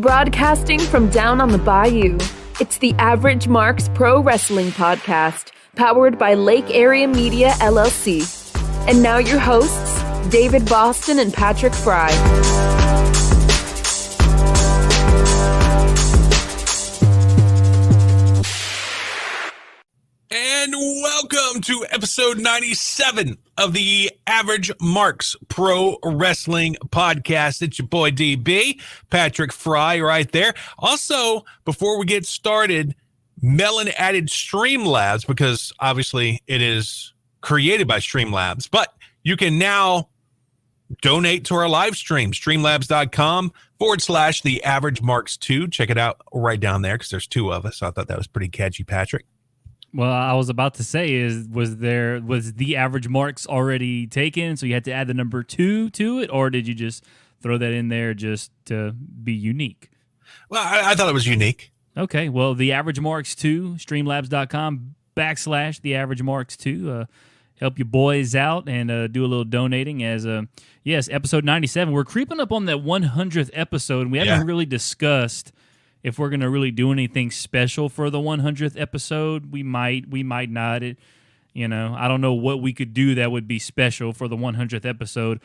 Broadcasting from down on the bayou, it's the AverageMarks Pro Wrestling Podcast, powered by Lake Area Media, LLC. And now your hosts, David Boston and Patrick Fry. And welcome to episode 97 of the AverageMarks Pro Wrestling Podcast. It's your boy DB, Patrick Fry right there. Also, before we get started, Melon added Streamlabs because obviously it is created by Streamlabs, but you can now donate to our live stream, streamlabs.com/the AverageMarks2. Check it out right down there because there's two of us. So I thought that was pretty catchy, Patrick. Well, I was about to say, was the average marks already taken, so you had to add the number 2 to it, or did you just throw that in there just to be unique? Well, I thought it was unique. Okay, well, the average marks 2, streamlabs.com/the AverageMarks2. Help you boys out and do a little donating as, yes, episode 97. We're creeping up on that 100th episode, and we haven't really discussed if we're going to really do anything special for the 100th episode. We might not. I don't know what we could do that would be special for the 100th episode,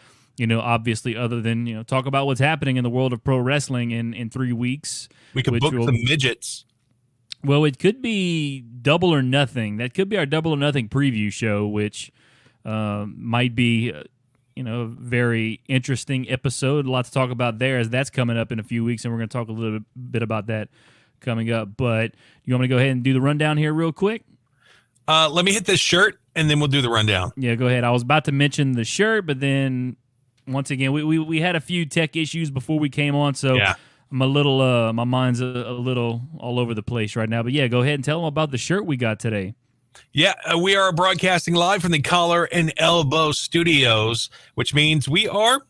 obviously other than, talk about what's happening in the world of pro wrestling in 3 weeks. We could book some midgets. Well, it could be Double or Nothing. That could be our Double or Nothing preview show, which might be a very interesting episode. A lot to talk about there as that's coming up in a few weeks, and we're going to talk a little bit about that coming up. But you want me to go ahead and do the rundown here real quick? Let me hit this shirt, and then we'll do the rundown. Yeah, go ahead. I was about to mention the shirt, but then once again, we had a few tech issues before we came on, so I'm a little, my mind's a little all over the place right now. But yeah, go ahead and tell them about the shirt we got today. Yeah, we are broadcasting live from the Collar and Elbow Studios, which means we are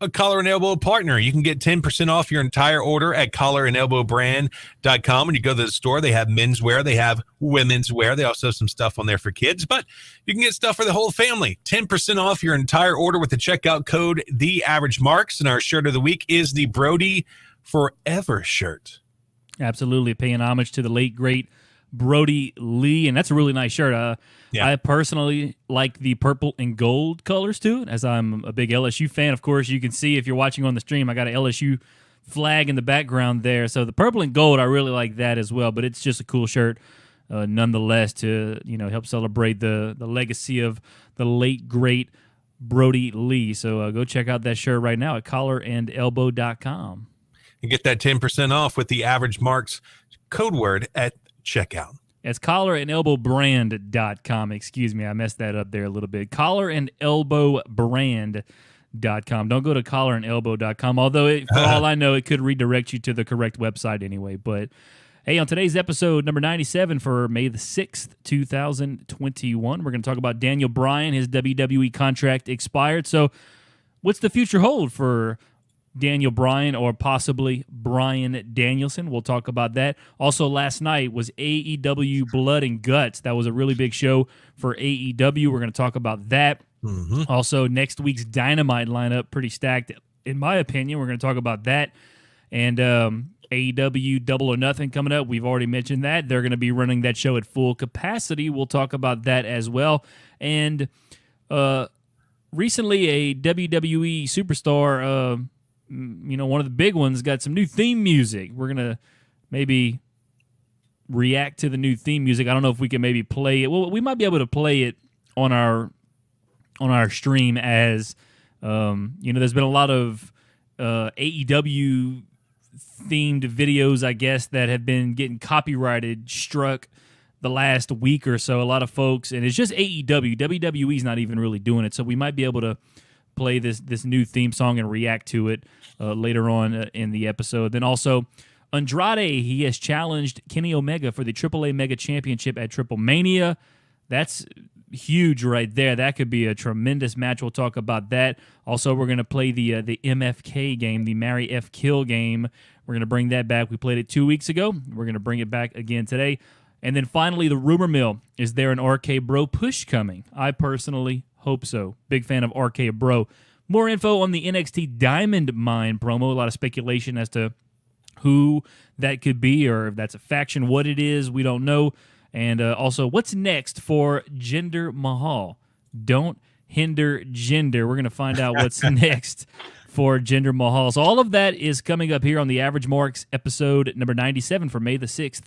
a Collar and Elbow partner. You can get 10% off your entire order at collarandelbowbrand.com. When you go to the store, they have menswear, they have women's wear. They also have some stuff on there for kids, but you can get stuff for the whole family. 10% off your entire order with the checkout code, The Average Marks. And our shirt of the week is the Brody Forever shirt. Absolutely, paying homage to the late, great Brody Lee, and that's a really nice shirt. I personally like the purple and gold colors to it, as I'm a big LSU fan. Of course, you can see if you're watching on the stream, I got an LSU flag in the background there. So the purple and gold, I really like that as well, but it's just a cool shirt nonetheless to help celebrate the legacy of the late, great Brody Lee. So go check out that shirt right now at collarandelbow.com. And get that 10% off with the Average Marks code word at checkout. It's collarandelbowbrand.com. Excuse me, I messed that up there a little bit. Collarandelbowbrand.com. Don't go to collarandelbow.com, although for all I know, it could redirect you to the correct website anyway. But hey, on today's episode, number 97 for May the 6th, 2021, we're going to talk about Daniel Bryan. His WWE contract expired. So what's the future hold for Daniel Bryan or possibly Bryan Danielson? We'll talk about that. Also, last night was AEW Blood and Guts. That was a really big show for AEW. We're going to talk about that. Mm-hmm. Also, next week's Dynamite lineup, pretty stacked, in my opinion. We're going to talk about that. And AEW Double or Nothing coming up. We've already mentioned that. They're going to be running that show at full capacity. We'll talk about that as well. And recently, a WWE superstar, one of the big ones, got some new theme music. We're going to maybe react to the new theme music. I don't know if we can maybe play it. Well, we might be able to play it on our stream as, there's been a lot of AEW themed videos, I guess, that have been getting copyrighted, struck the last week or so. A lot of folks, and it's just AEW. WWE's not even really doing it, so we might be able to play this new theme song and react to it later on in the episode. Then also, Andrade, he has challenged Kenny Omega for the AAA Mega Championship at Triple Mania. That's huge right there. That could be a tremendous match. We'll talk about that. Also, we're going to play the MFK game, the Marry F Kill game. We're going to bring that back. We played it 2 weeks ago. We're going to bring it back again today. And then finally, the rumor mill. Is there an RKBro push coming? I personally hope so. Big fan of RKBro. More info on the NXT Diamond Mine promo. A lot of speculation as to who that could be, or if that's a faction, what it is, we don't know. And also, what's next for Jinder Mahal? Don't hinder gender. We're going to find out what's next for Jinder Mahal. So all of that is coming up here on the Average Marks episode number 97 for May the 6th,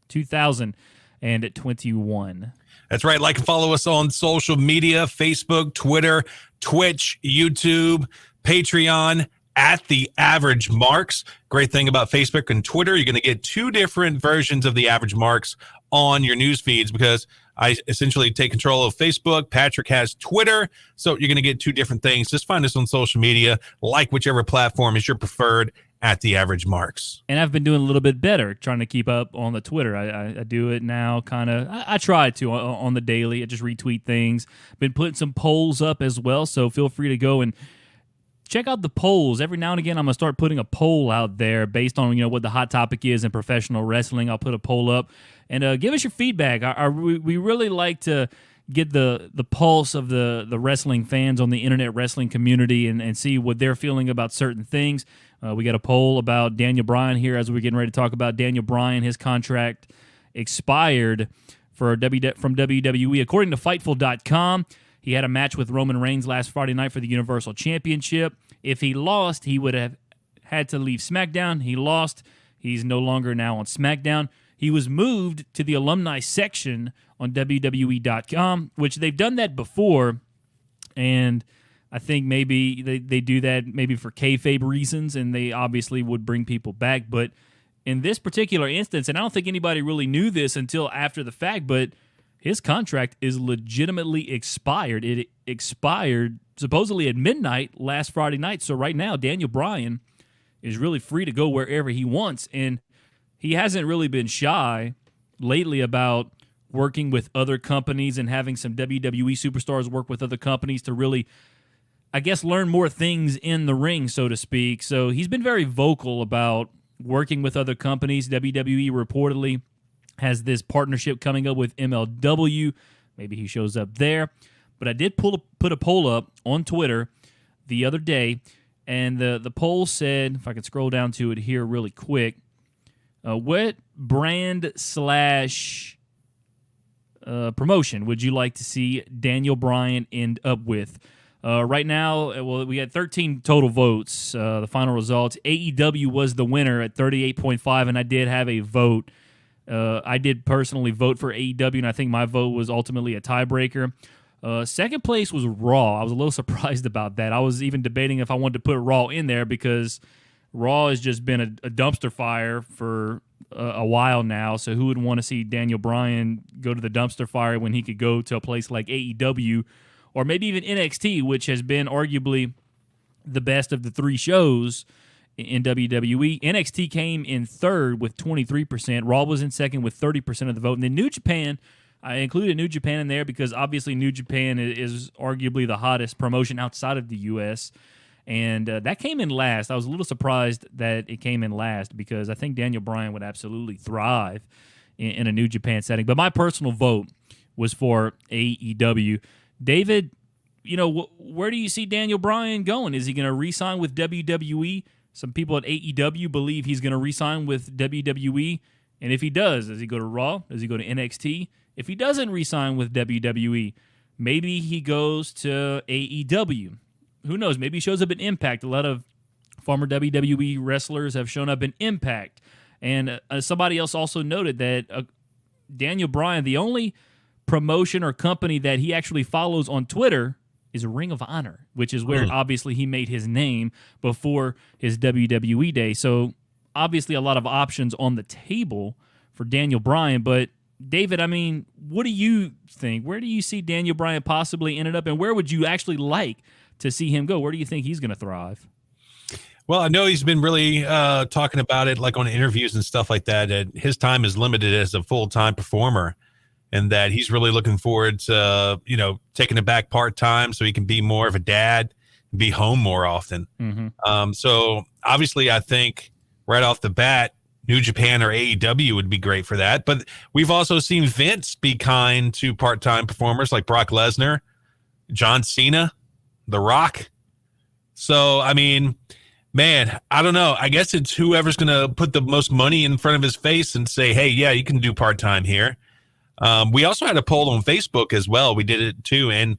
2021. That's right. Like and follow us on social media, Facebook, Twitter, Twitch, YouTube, Patreon, at the Average Marks. Great thing about Facebook and Twitter, you're going to get two different versions of the Average Marks on your news feeds, because I essentially take control of Facebook. Patrick has Twitter. So you're going to get two different things. Just find us on social media, like whichever platform is your preferred, at the Average Marks. And I've been doing a little bit better trying to keep up on the Twitter. I do it now kind of. I try to on the daily. I just retweet things. Been putting some polls up as well, so feel free to go and check out the polls. Every now and again, I'm going to start putting a poll out there based on what the hot topic is in professional wrestling. I'll put a poll up and give us your feedback. We really like to get the pulse of the wrestling fans on the internet wrestling community and see what they're feeling about certain things. We got a poll about Daniel Bryan here as we're getting ready to talk about Daniel Bryan. His contract expired from WWE. According to Fightful.com, he had a match with Roman Reigns last Friday night for the Universal Championship. If he lost, he would have had to leave SmackDown. He lost. He's no longer now on SmackDown. He was moved to the alumni section on WWE.com, which they've done that before, and I think maybe they do that maybe for kayfabe reasons, and they obviously would bring people back. But in this particular instance, and I don't think anybody really knew this until after the fact, but his contract is legitimately expired. It expired supposedly at midnight last Friday night. So right now, Daniel Bryan is really free to go wherever he wants, and he hasn't really been shy lately about working with other companies and having some WWE superstars work with other companies to really, I guess, learn more things in the ring, so to speak. So he's been very vocal about working with other companies. WWE reportedly has this partnership coming up with MLW. Maybe he shows up there. But I did put a poll up on Twitter the other day, and the poll said, if I could scroll down to it here really quick, what brand / promotion would you like to see Daniel Bryan end up with? Right now, well, we had 13 total votes. The final results, AEW was the winner at 38.5, and I did have a vote. I did personally vote for AEW, and I think my vote was ultimately a tiebreaker. Second place was Raw. I was a little surprised about that. I was even debating if I wanted to put Raw in there because Raw has just been a dumpster fire for a while now, so who would want to see Daniel Bryan go to the dumpster fire when he could go to a place like AEW or maybe even NXT, which has been arguably the best of the three shows in WWE. NXT came in third with 23%. Raw was in second with 30% of the vote. And then New Japan, I included New Japan in there because obviously New Japan is arguably the hottest promotion outside of the U.S., and that came in last. I was a little surprised that it came in last because I think Daniel Bryan would absolutely thrive in a New Japan setting. But my personal vote was for AEW. David, where do you see Daniel Bryan going? Is he going to re-sign with WWE? Some people at AEW believe he's going to re-sign with WWE. And if he does he go to Raw? Does he go to NXT? If he doesn't re-sign with WWE, maybe he goes to AEW. Who knows? Maybe he shows up in Impact. A lot of former WWE wrestlers have shown up in Impact. And somebody else also noted that Daniel Bryan, the only promotion or company that he actually follows on Twitter is Ring of Honor, which is where obviously he made his name before his WWE day. So obviously a lot of options on the table for Daniel Bryan. But David, I mean, what do you think? Where do you see Daniel Bryan possibly ended up, and where would you actually like to see him go? Where do you think he's going to thrive? Well, I know he's been really talking about it like on interviews and stuff like that. His time is limited as a full-time performer, and that he's really looking forward to, taking it back part-time so he can be more of a dad and be home more often. Mm-hmm. So obviously I think right off the bat, New Japan or AEW would be great for that. But we've also seen Vince be kind to part-time performers like Brock Lesnar, John Cena, The Rock. So, I mean, Man, I don't know. I guess it's whoever's going to put the most money in front of his face and say, hey, yeah, you can do part-time here. We also had a poll on Facebook as well. We did it too. And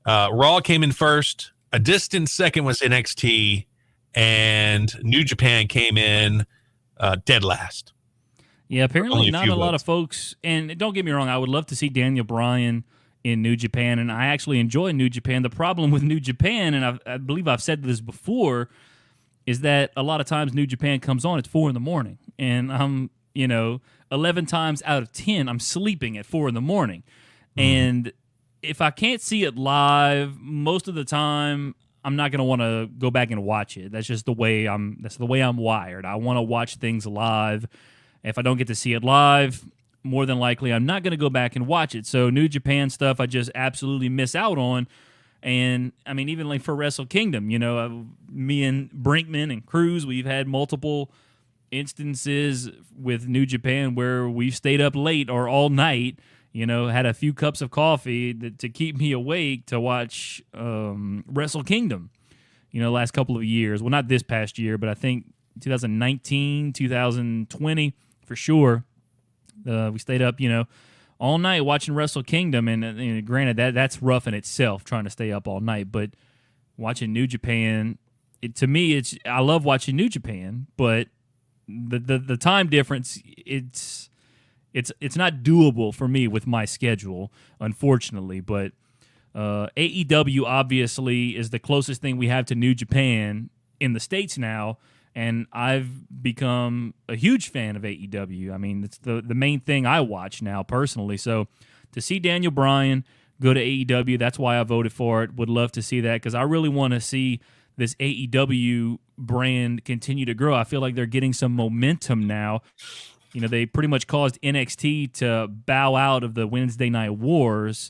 Raw came in first. A distant second was NXT. And New Japan came in dead last. Yeah, apparently not a lot votes. of folks. And don't get me wrong, I would love to see Daniel Bryan in New Japan. And I actually enjoy New Japan. The problem with New Japan, and I believe I've said this before, is that a lot of times New Japan comes on at 4 a.m. and I'm, 11 times out of 10, I'm sleeping at 4 a.m. Mm-hmm. And if I can't see it live, most of the time, I'm not going to want to go back and watch it. That's just the way I'm wired. I want to watch things live. If I don't get to see it live, more than likely, I'm not going to go back and watch it. So New Japan stuff, I just absolutely miss out on. And, I mean, even like for Wrestle Kingdom, me and Brinkman and Cruz, we've had multiple instances with New Japan where we've stayed up late or all night, had a few cups of coffee to keep me awake to watch Wrestle Kingdom, last couple of years. Well, not this past year, but I think 2019, 2020, for sure. We stayed up, all night watching Wrestle Kingdom, and granted that's rough in itself, trying to stay up all night. But watching New Japan, to me, I love watching New Japan, but the time difference, it's not doable for me with my schedule, unfortunately. But AEW obviously is the closest thing we have to New Japan in the States now. And I've become a huge fan of AEW. I mean, it's the main thing I watch now personally. So to see Daniel Bryan go to AEW, that's why I voted for it. Would love to see that because I really want to see this AEW brand continue to grow. I feel like they're getting some momentum now. They pretty much caused NXT to bow out of the Wednesday Night Wars,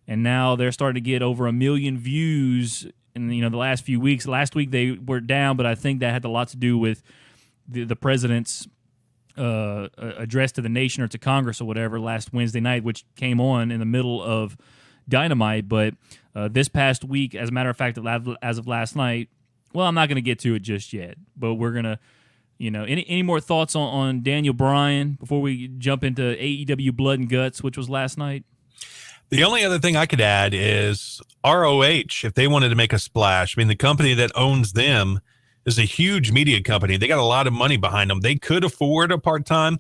and now they're starting to get over 1 million views in the last few weeks. Last week they were down, but I think that had a lot to do with the president's address to the nation or to Congress or whatever last Wednesday night, which came on in the middle of Dynamite. But this past week, as a matter of fact, as of last night, well, I'm not going to get to it just yet, but we're going to, any more thoughts on Daniel Bryan before we jump into AEW Blood and Guts, which was last night? The only other thing I could add is ROH, if they wanted to make a splash. I mean, the company that owns them is a huge media company. They got a lot of money behind them. They could afford a part-time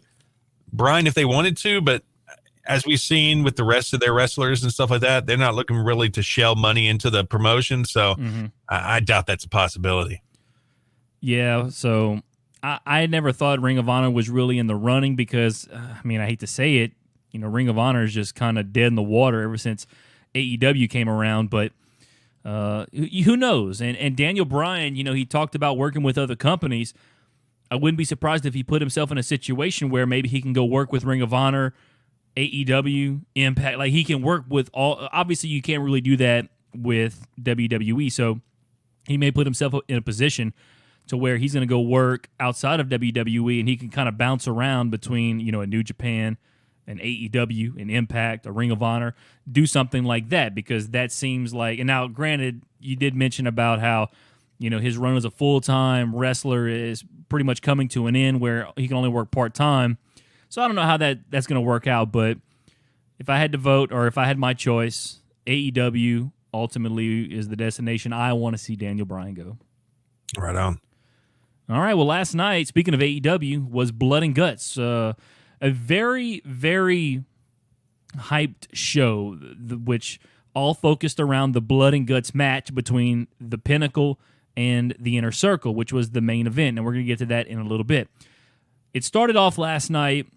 Bryan if they wanted to, but as we've seen with the rest of their wrestlers and stuff like that, they're not looking really to shell money into the promotion, so I doubt that's a possibility. Yeah, so I never thought Ring of Honor was really in the running because, I hate to say it, Ring of Honor is just kind of dead in the water ever since AEW came around, but who knows? And Daniel Bryan, he talked about working with other companies. I wouldn't be surprised if he put himself in a situation where maybe he can go work with Ring of Honor, AEW, Impact. Like, he can work with all. Obviously, you can't really do that with WWE, so he may put himself in a position to where he's going to go work outside of WWE, and he can kind of bounce around between, a New Japan, an AEW, an Impact, a Ring of Honor, do something like that, because that seems like, and now granted, you did mention about how, his run as a full-time wrestler is pretty much coming to an end where he can only work part-time. So I don't know how that's going to work out, but if I had to vote, or if I had my choice, AEW ultimately is the destination I want to see Daniel Bryan go. Right on. All right, well, last night, speaking of AEW, was Blood and Guts. A very, very hyped show, which all focused around the Blood and Guts match between the Pinnacle and the Inner Circle, which was the main event, and we're going to get to that in a little bit. It started off last night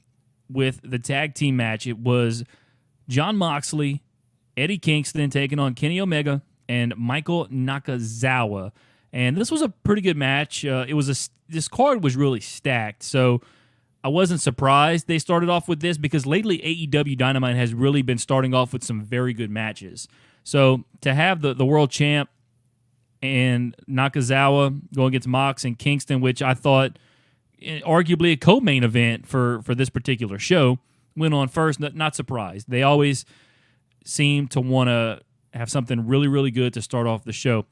with the tag team match. It was Jon Moxley, Eddie Kingston taking on Kenny Omega, and Michael Nakazawa. And this was a pretty good match. This card was really stacked, so I wasn't surprised they started off with this, because lately AEW Dynamite has really been starting off with some very good matches. So to have the world champ and Nakazawa go against Mox and Kingston, which I thought arguably a co-main event for this particular show, went on first, not surprised. They always seem to want to have something really, really good to start off the show.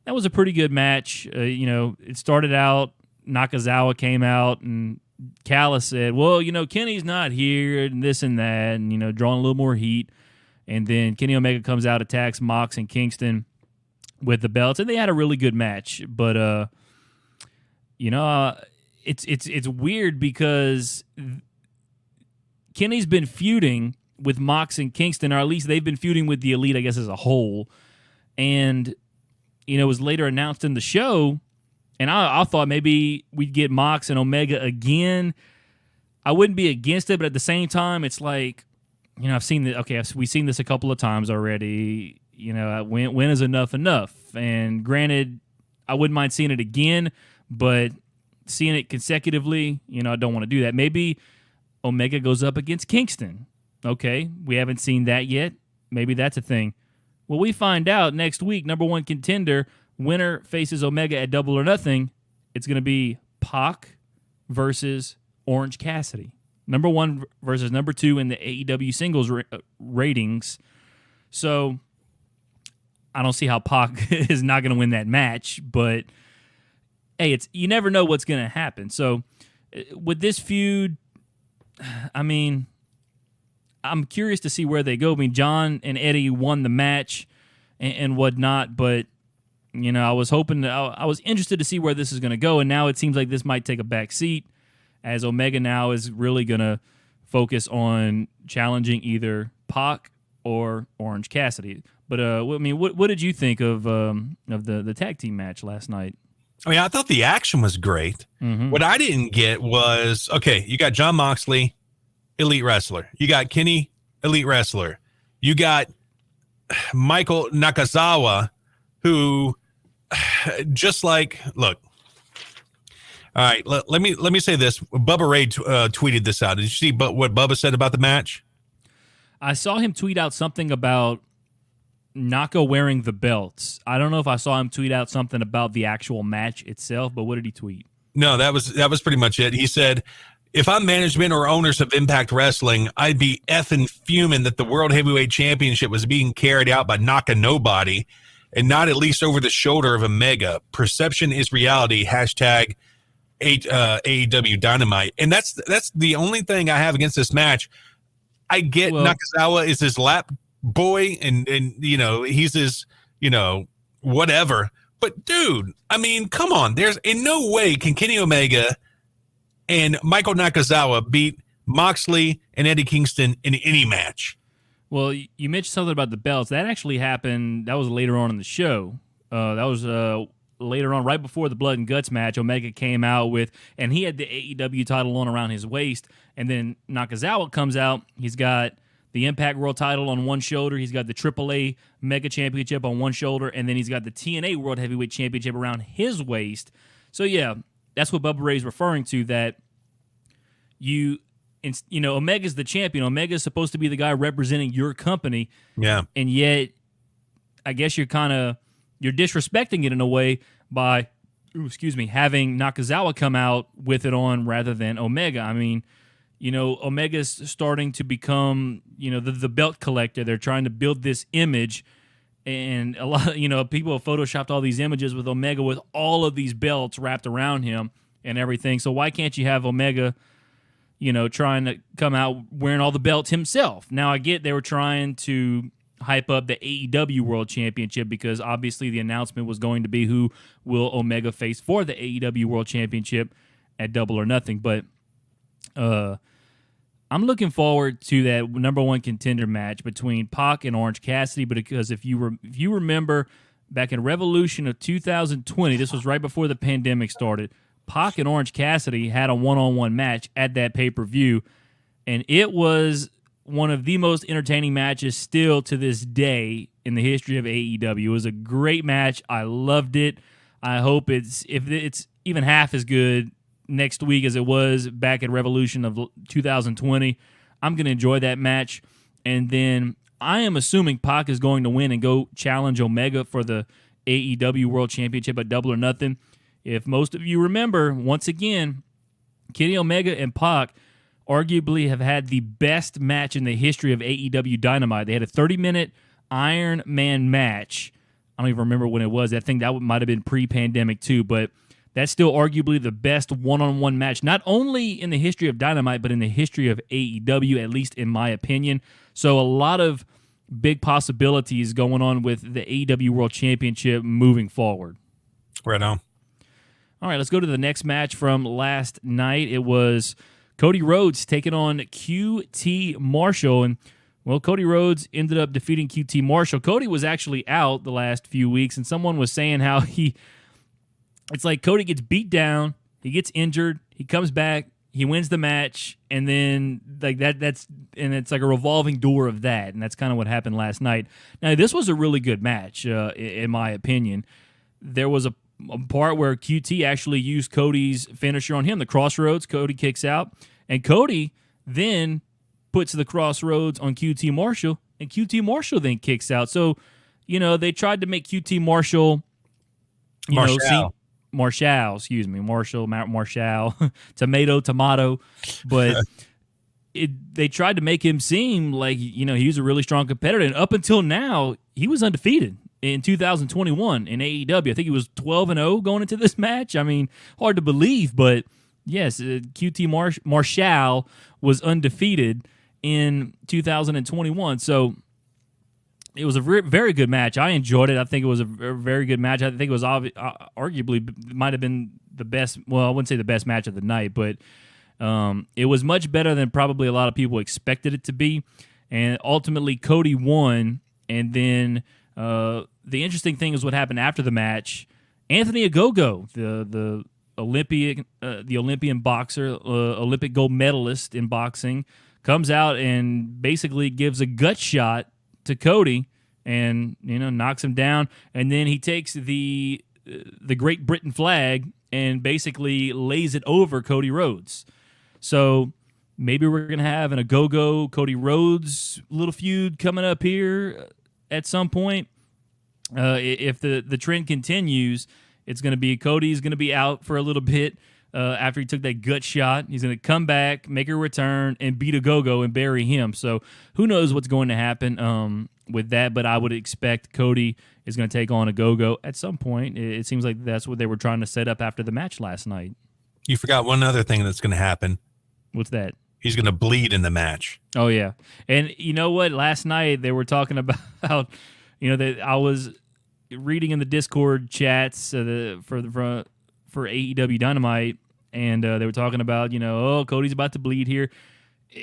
that was a pretty good match. It started out, Nakazawa came out, and Callis said, well, Kenny's not here, and this and that, and, drawing a little more heat. And then Kenny Omega comes out, attacks Mox and Kingston with the belts, and they had a really good match. But, it's weird because Kenny's been feuding with Mox and Kingston, or at least they've been feuding with the Elite, I guess, as a whole. And, it was later announced in the show, and I thought maybe we'd get Mox and Omega again. I wouldn't be against it, but at the same time, it's like, I've seen this. Okay, we've seen this a couple of times already. When is enough? And granted, I wouldn't mind seeing it again, but seeing it consecutively, I don't want to do that. Maybe Omega goes up against Kingston. Okay, we haven't seen that yet. Maybe that's a thing. Well, we find out next week, number one contender, winner faces Omega at Double or Nothing. It's going to be Pac versus Orange Cassidy. Number one versus number two in the AEW singles ratings. So I don't see how Pac is not going to win that match, but hey, you never know what's going to happen. So with this feud, I'm curious to see where they go. John and Eddie won the match and whatnot, but I was hoping I was interested to see where this is going to go, and now it seems like this might take a back seat, as Omega now is really going to focus on challenging either Pac or Orange Cassidy. But what did you think of the tag team match last night? I thought the action was great. Mm-hmm. What I didn't get was, okay, you got Jon Moxley, elite wrestler. You got Kenny, elite wrestler. You got Michael Nakazawa, who just like, look. All right, let me say this. Bubba Ray tweeted this out. Did you see what Bubba said about the match? I saw him tweet out something about Naka wearing the belts. I don't know if I saw him tweet out something about the actual match itself, but what did he tweet? No, that was pretty much it. He said, if I'm management or owners of Impact Wrestling, I'd be effing fuming that the World Heavyweight Championship was being carried out by Naka Nobody and not at least over the shoulder of Omega. Perception is reality. Hashtag AEW Dynamite. And that's the only thing I have against this match. I get Nakazawa is his lap boy and he's his, whatever. But dude, come on. There's in no way can Kenny Omega and Michael Nakazawa beat Moxley and Eddie Kingston in any match. Well, you mentioned something about the belts. That actually happened. That was later on in the show. That was later on, right before the Blood and Guts match. Omega came out with, and he had the AEW title on around his waist. And then Nakazawa comes out. He's got the Impact World title on one shoulder. He's got the AAA Mega Championship on one shoulder. And then he's got the TNA World Heavyweight Championship around his waist. So, yeah, that's what Bubba Ray's referring to, that Omega's the champion. Omega's supposed to be the guy representing your company. Yeah. And yet, I guess you're disrespecting it in a way by, having Nakazawa come out with it on rather than Omega. Omega's starting to become, the belt collector. They're trying to build this image, and a lot, people have photoshopped all these images with Omega with all of these belts wrapped around him and everything. So why can't you have Omega, trying to come out wearing all the belts himself? Now, I get they were trying to hype up the AEW World Championship because obviously the announcement was going to be who will Omega face for the AEW World Championship at Double or Nothing. But I'm looking forward to that number one contender match between Pac and Orange Cassidy, because if you remember back in Revolution of 2020, this was right before the pandemic started, Pac and Orange Cassidy had a one-on-one match at that pay-per-view, and it was one of the most entertaining matches still to this day in the history of AEW. It was a great match. I loved it. I hope if it's even half as good next week as it was back at Revolution of 2020. I'm going to enjoy that match. And then I am assuming Pac is going to win and go challenge Omega for the AEW World Championship at Double or Nothing. If most of you remember, once again, Kenny Omega and Pac arguably have had the best match in the history of AEW Dynamite. They had a 30-minute Iron Man match I don't even remember when it was. I think that might have been pre-pandemic too, but that's still arguably the best one-on-one match, not only in the history of Dynamite, but in the history of AEW, at least in my opinion. So a lot of big possibilities going on with the AEW World Championship moving forward. Right on. All right, let's go to the next match from last night. It was Cody Rhodes taking on QT Marshall, and well, Cody Rhodes ended up defeating QT Marshall. Cody was actually out the last few weeks, and someone was saying how it's like Cody gets beat down, he gets injured, he comes back, he wins the match, and then like it's like a revolving door of that, and that's kind of what happened last night. Now, this was a really good match, in my opinion. There was a part where QT actually used Cody's finisher on him, the Crossroads. Cody kicks out, and Cody then puts the Crossroads on QT Marshall, and QT Marshall then kicks out. So, they tried to make QT Marshall, Marshall, tomato, but they tried to make him seem like, he was a really strong competitor, and up until now, he was undefeated in 2021 in AEW. I think he was 12-0 going into this match. I mean, hard to believe, but yes, QT Marshall was undefeated in 2021. So it was a very good match. I enjoyed it. I think it was a very good match. I think it was arguably might have been the best. Well, I wouldn't say the best match of the night, but it was much better than probably a lot of people expected it to be. And ultimately, Cody won. And then the interesting thing is what happened after the match. Anthony Ogogo, the Olympian boxer, Olympic gold medalist in boxing, comes out and basically gives a gut shot to Cody and, knocks him down. And then he takes the Great Britain flag and basically lays it over Cody Rhodes. So maybe we're going to have an Ogogo Cody Rhodes little feud coming up here at some point. If the trend continues, it's going to be Cody's going to be out for a little bit after he took that gut shot. He's going to come back, make a return, and beat Ogogo and bury him. So who knows what's going to happen with that, but I would expect Cody is going to take on Ogogo at some point. It seems like that's what they were trying to set up after the match last night. You forgot one other thing that's going to happen. What's that? He's going to bleed in the match. Oh, yeah. And you know what? Last night they were talking about, that I was reading in the Discord chats for AEW Dynamite, and they were talking about, Cody's about to bleed here.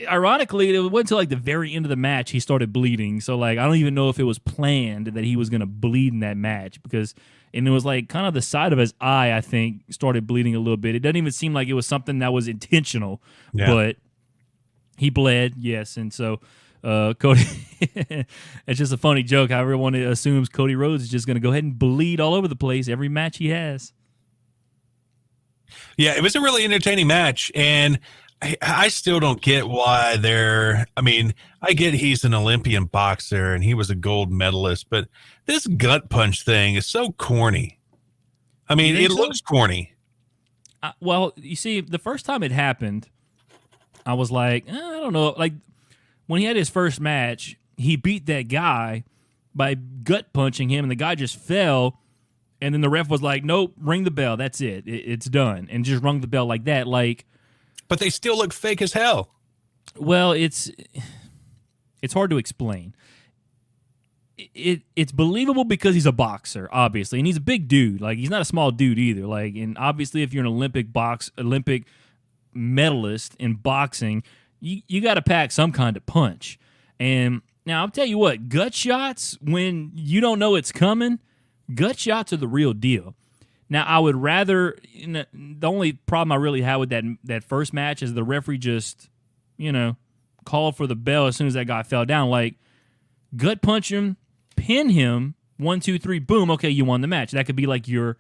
Ironically, it wasn't until like the very end of the match he started bleeding. So like I don't even know if it was planned that he was going to bleed in that match, and it was like kind of the side of his eye, I think, started bleeding a little bit. It doesn't even seem like it was something that was intentional, but he bled, yes. And so Cody, it's just a funny joke how everyone assumes Cody Rhodes is just going to go ahead and bleed all over the place every match he has. Yeah, it was a really entertaining match, and I still don't get why I get he's an Olympian boxer and he was a gold medalist, but this gut punch thing is so corny. I mean, it looks corny. Well, you see, the first time it happened, I was like, I don't know. Like, when he had his first match, he beat that guy by gut punching him, and the guy just fell, and then the ref was like, nope, ring the bell. That's it. It's done. And just rung the bell like that. Like, but they still look fake as hell. Well, it's hard to explain. It's believable because he's a boxer, obviously, and he's a big dude. Like, he's not a small dude either. Like, and obviously, if you're an Olympic medalist in boxing, you got to pack some kind of punch. And now I'll tell you what, gut shots when you don't know it's coming, gut shots are the real deal. Now, I would rather, the only problem I really had with that first match is the referee just, called for the bell as soon as that guy fell down. Like, gut punch him, pin him, 1, 2, 3, boom, okay, you won the match. That could be like your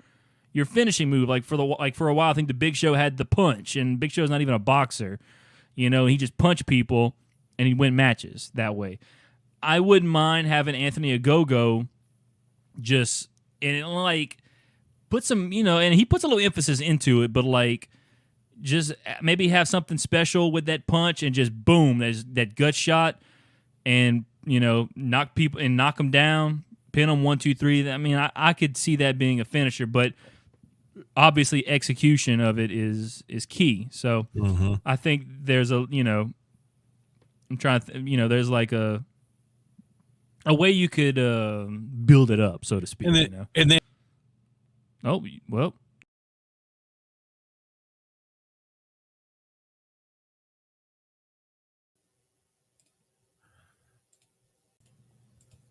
finishing move. Like for a while, I think the Big Show had the punch, and Big Show's not even a boxer. He just punched people, and he'd win matches that way. I wouldn't mind having Anthony Ogogo just, put some, and he puts a little emphasis into it, but just maybe have something special with that punch and just boom, there's that gut shot, and knock them down, pin him 1, 2, 3. I mean, I could see that being a finisher, but obviously execution of it is key. So I think there's a, I'm trying to, there's like a way you could build it up, so to speak. And then oh, well.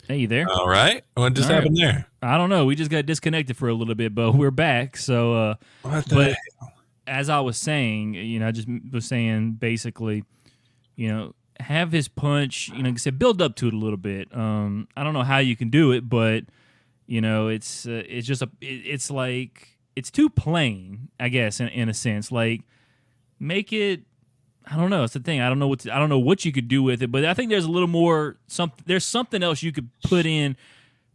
Hey, you there? All right. What just happened there? I don't know. We just got disconnected for a little bit, but we're back. So, but as I was saying, I just was saying basically, have his punch, like I said, build up to it a little bit. I don't know how you can do it, but it's just it's like it's too plain, I guess, in a sense. Like, make it. I don't know. It's the thing. I don't know what you could do with it, but I think there's a little more. There's something else you could put in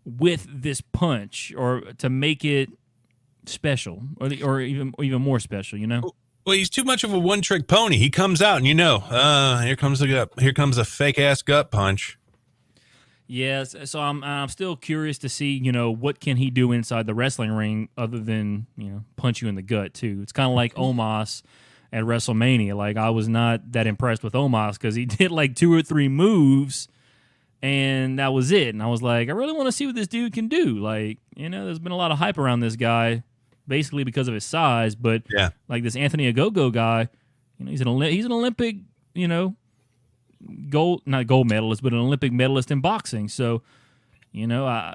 with this punch, or to make it special, or even more special. Well, he's too much of a one-trick pony. He comes out, and here comes the gut. Here comes a fake-ass gut punch. Yes. So I'm still curious to see what can he do inside the wrestling ring other than punch you in the gut too. It's kind of like Omos at WrestleMania. Like, I was not that impressed with Omos because he did like 2 or 3 moves and that was it. And I was like, I really want to see what this dude can do. Like, there's been a lot of hype around this guy basically because of his size, but like this Anthony Ogogo guy, he's an Olympic, not gold medalist, but an Olympic medalist in boxing. So, I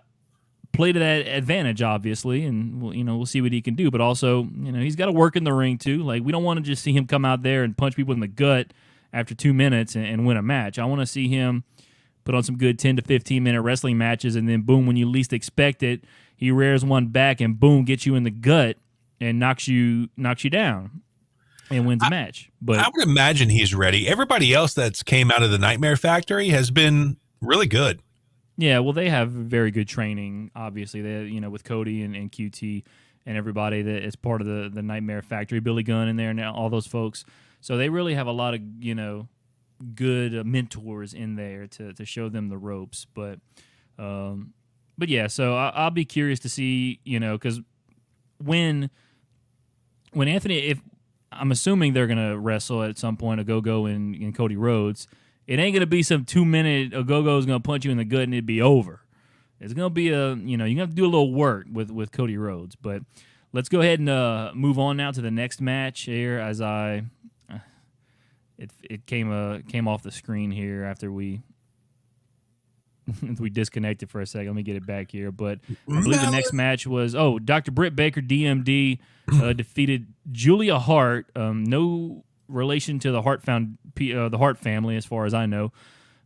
play to that advantage, obviously, and we'll see what he can do. But also, he's got to work in the ring too. Like, we don't want to just see him come out there and punch people in the gut after 2 minutes and win a match. I want to see him put on some good 10 to 15 minute wrestling matches, and then boom, when you least expect it, he rears one back and boom, gets you in the gut and knocks you down and wins a match. But I would imagine he's ready. Everybody else that's came out of the Nightmare Factory has been really good. Yeah, well, they have very good training, obviously. They, with Cody and QT and everybody that is part of the Nightmare Factory, Billy Gunn in there and all those folks. So they really have a lot of, good mentors in there to show them the ropes. But yeah, so I'll be curious to see, because when Anthony, if I'm assuming they're going to wrestle at some point, Ogogo and Cody Rhodes, it ain't going to be some 2 minute Ogogo's going to punch you in the gut and it'd be over. It's going to be you're going to have to do a little work with Cody Rhodes. But let's go ahead and move on now to the next match here as it came off the screen here after we disconnected for a second. Let me get it back here. But I believe the next match was, Dr. Britt Baker, DMD, defeated Julia Hart. No relation to the Hart family, as far as I know.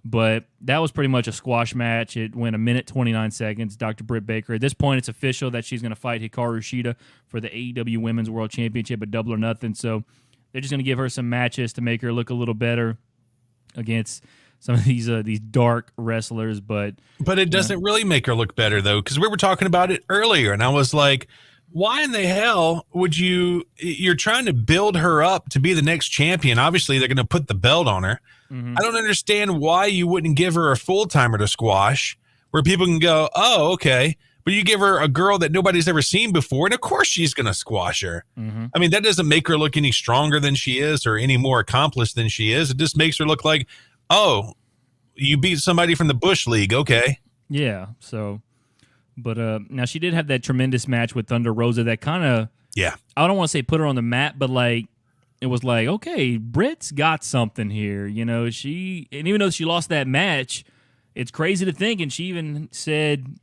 But that was pretty much a squash match. It went 1 minute 29 seconds. Dr. Britt Baker. At this point, it's official that she's going to fight Hikaru Shida for the AEW Women's World Championship at Double or Nothing. So they're just going to give her some matches to make her look a little better against some of these dark wrestlers. But it doesn't really make her look better, though, because we were talking about it earlier, and I was like, why in the hell would you're trying to build her up to be the next champion? Obviously, they're going to put the belt on her. I don't understand why you wouldn't give her a full-timer to squash where people can go, oh, okay. But you give her a girl that nobody's ever seen before, and of course she's going to squash her. I mean, that doesn't make her look any stronger than she is or any more accomplished than she is. It just makes her look like, oh, you beat somebody from the Bush League. Okay. Yeah. So, but now she did have that tremendous match with Thunder Rosa that kind of, I don't want to say put her on the map, but like, it was like, okay, Britt's got something here. And even though she lost that match, it's crazy to think, and she even said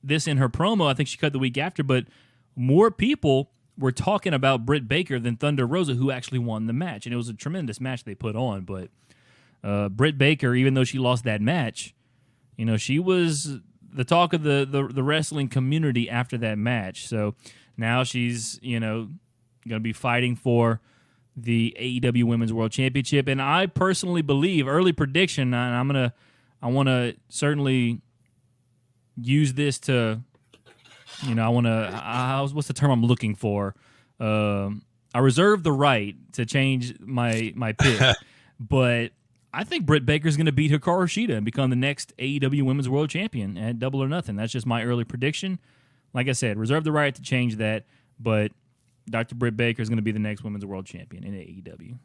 this in her promo, I think she cut the week after, but more people were talking about Britt Baker than Thunder Rosa, who actually won the match. And it was a tremendous match they put on, but Britt Baker, even though she lost that match, she was the talk of the wrestling community after that match. So now she's, going to be fighting for the AEW Women's World Championship. And I personally believe, early prediction, and I want to certainly use this to, what's the term I'm looking for? I reserve the right to change my pick, but I think Britt Baker's going to beat Hikaru Shida and become the next AEW Women's World Champion at Double or Nothing. That's just my early prediction. Like I said, reserve the right to change that, but Dr. Britt Baker is going to be the next Women's World Champion in AEW.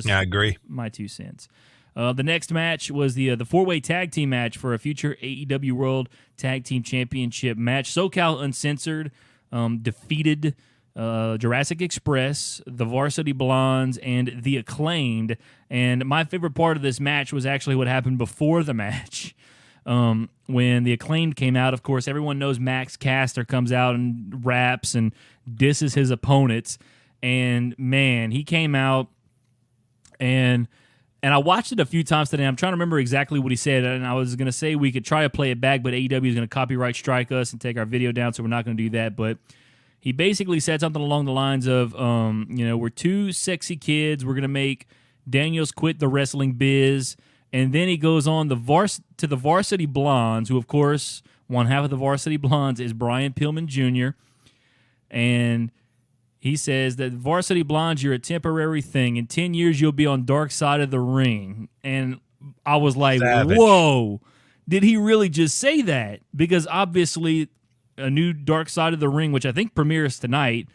I agree. My 2 cents. The next match was the 4-way tag team match for a future AEW World Tag Team Championship match. SoCal Uncensored defeated Jurassic Express, the Varsity Blondes, and the Acclaimed. And my favorite part of this match was actually what happened before the match. When the Acclaimed came out, of course, everyone knows Max Caster comes out and raps and disses his opponents. And, man, he came out and I watched it a few times today. I'm trying to remember exactly what he said, and I was going to say we could try to play it back, but AEW is going to copyright strike us and take our video down, so we're not going to do that. But he basically said something along the lines of, we're 2 sexy kids. We're going to make Daniels quit the wrestling biz. And then he goes on to the Varsity Blondes, who, of course, one half of the Varsity Blondes is Brian Pillman Jr., and he says that Varsity Blondes, you're a temporary thing. In 10 years, you'll be on Dark Side of the Ring. And I was like, Savage. Whoa, did he really just say that? Because obviously a new Dark Side of the Ring, which I think premieres tonight,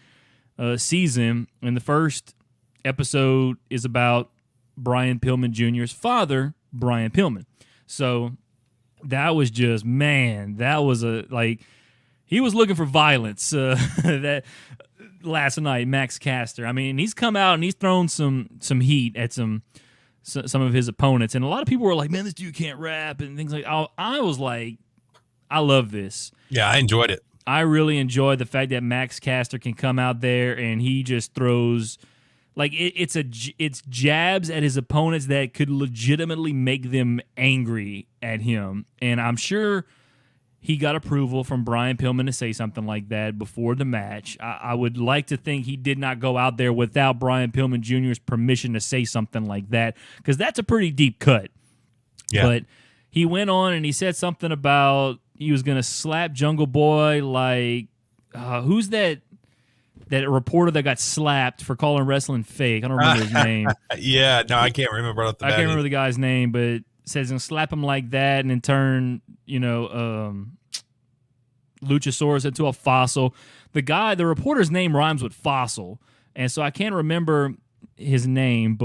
season, and the first episode is about Brian Pillman Jr.'s father, Brian Pillman. So that was just, man, that was he was looking for violence that last night, Max Caster. I mean, he's come out and he's thrown some heat at some of his opponents, and a lot of people were like, man, this dude can't rap and things like that. I was like, I love this. Yeah, I enjoyed it. I really enjoyed the fact that Max Caster can come out there and he just throws it's jabs at his opponents that could legitimately make them angry at him. And I'm sure he got approval from Brian Pillman to say something like that before the match. I would like to think he did not go out there without Brian Pillman Jr.'s permission to say something like that, because that's a pretty deep cut. Yeah. But he went on and he said something about he was going to slap Jungle Boy like, who's that reporter that got slapped for calling wrestling fake? I don't remember his name. Yeah, no, I can't remember. I can't remember the guy's name, but says and slap him like that, and in turn, Luchasaurus into a fossil. The reporter's name rhymes with fossil, and so I can't remember his name.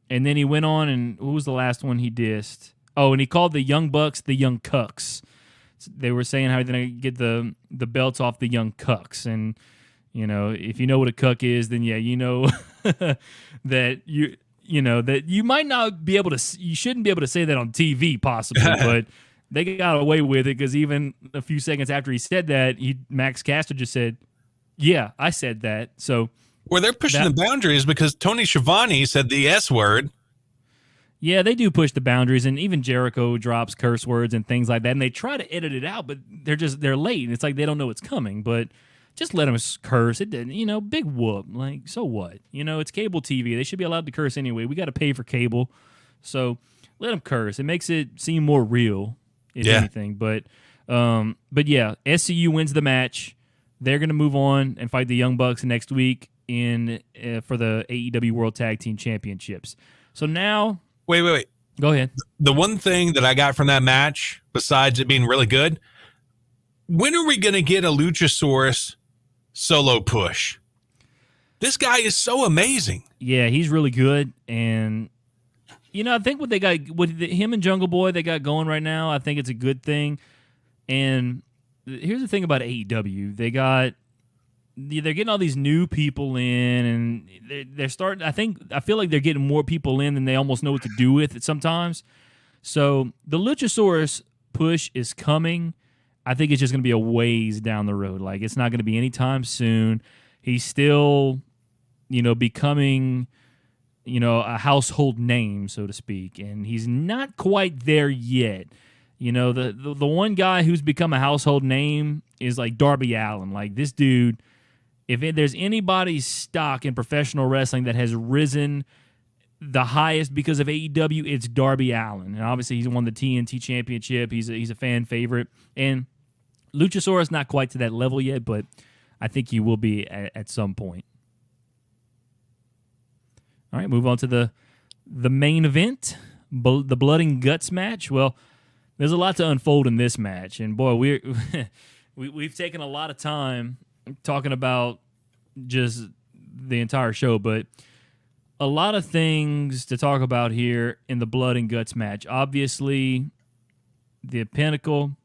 And then he went on, and who was the last one he dissed? Oh, and he called the Young Bucks the Young Cucks. They were saying how they're going to get the belts off the Young Cucks, and if you know what a cuck is, then yeah, that that you might not be able to, you shouldn't be able to say that on TV possibly, but they got away with it because even a few seconds after he said that, Max Caster just said, yeah, I said that. So, well, they're pushing the boundaries because Tony Schiavone said the S word. Yeah, they do push the boundaries, and even Jericho drops curse words and things like that, and they try to edit it out, but they're late, and it's like they don't know it's coming, but just let them curse. It didn't, big whoop. Like, so what? It's cable TV. They should be allowed to curse anyway. We got to pay for cable. So let them curse. It makes it seem more real, if anything. But yeah, SCU wins the match. They're going to move on and fight the Young Bucks next week for the AEW World Tag Team Championships. So now... Wait. Go ahead. The one thing that I got from that match, besides it being really good, when are we going to get a Luchasaurus solo push? This guy is so amazing. Yeah, he's really good. And, I think what they got, him and Jungle Boy, they got going right now, I think it's a good thing. And here's the thing about AEW. They're getting all these new people in, and they're starting, I feel like they're getting more people in than they almost know what to do with it sometimes. So the Luchasaurus push is coming. I think it's just going to be a ways down the road. Like, it's not going to be anytime soon. He's still, becoming, a household name, so to speak. And he's not quite there yet. The one guy who's become a household name is like Darby Allin. Like, this dude, if there's anybody's stock in professional wrestling that has risen the highest because of AEW, it's Darby Allin. And obviously he's won the TNT Championship. He's a fan favorite. And Luchasaurus not quite to that level yet, but I think he will be at some point. All right, move on to the main event the Blood and Guts match. Well, there's a lot to unfold in this match, and boy, we've taken a lot of time talking about just the entire show, but a lot of things to talk about here in the Blood and Guts match. Obviously, the Pinnacle,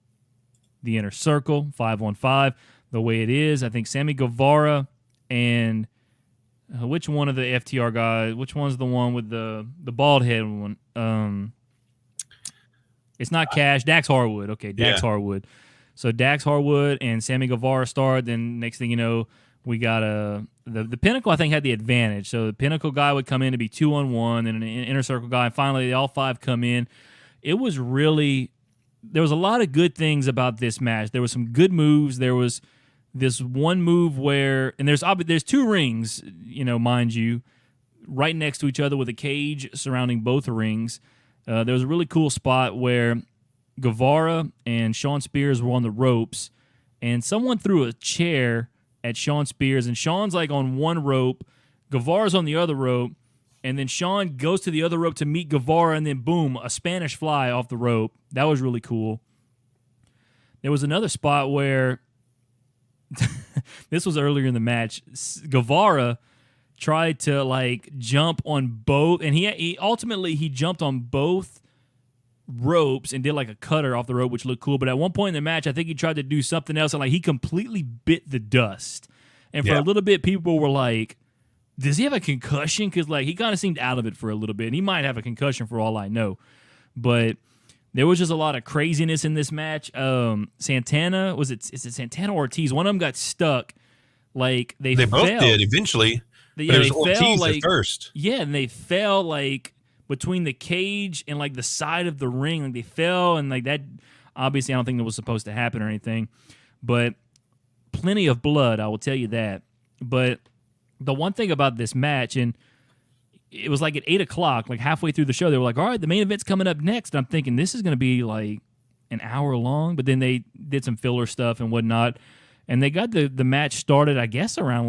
the Inner Circle, 5-on-5, the way it is. I think Sammy Guevara and which one of the FTR guys? Which one's the one with the bald head one? It's not Cash. Dax Harwood. Okay, Dax Harwood. So Dax Harwood and Sammy Guevara start. Then next thing you know, we got the Pinnacle, I think, had the advantage. So the Pinnacle guy would come in to be 2-on-1, and an Inner Circle guy. And finally, all five come in. It was really... There was a lot of good things about this match. There was some good moves. There was this one move where... And there's two rings, mind you, right next to each other with a cage surrounding both rings. There was a really cool spot where Guevara and Shawn Spears were on the ropes, and someone threw a chair at Shawn Spears, and Shawn's like on one rope, Guevara's on the other rope, and then Shawn goes to the other rope to meet Guevara, and then boom, a Spanish fly off the rope. That was really cool. There was another spot where, this was earlier in the match, Guevara tried to jump on both, and he ultimately jumped on both ropes and did like a cutter off the rope, which looked cool. But at one point in the match, I think he tried to do something else, and he completely bit the dust. And for a little bit, people were like, does he have a concussion? Because he kind of seemed out of it for a little bit, and he might have a concussion for all I know. But there was just a lot of craziness in this match. Santana, is it Santana or Ortiz? One of them got stuck. They both did eventually. But it was Ortiz at first. Yeah, and they fell between the cage and the side of the ring. They fell, and that obviously I don't think that was supposed to happen or anything. But plenty of blood, I will tell you that. But the one thing about this match, and it was at 8 o'clock, halfway through the show, they were like, all right, the main event's coming up next. And I'm thinking this is going to be an hour long, but then they did some filler stuff and whatnot. And they got the match started, I guess, around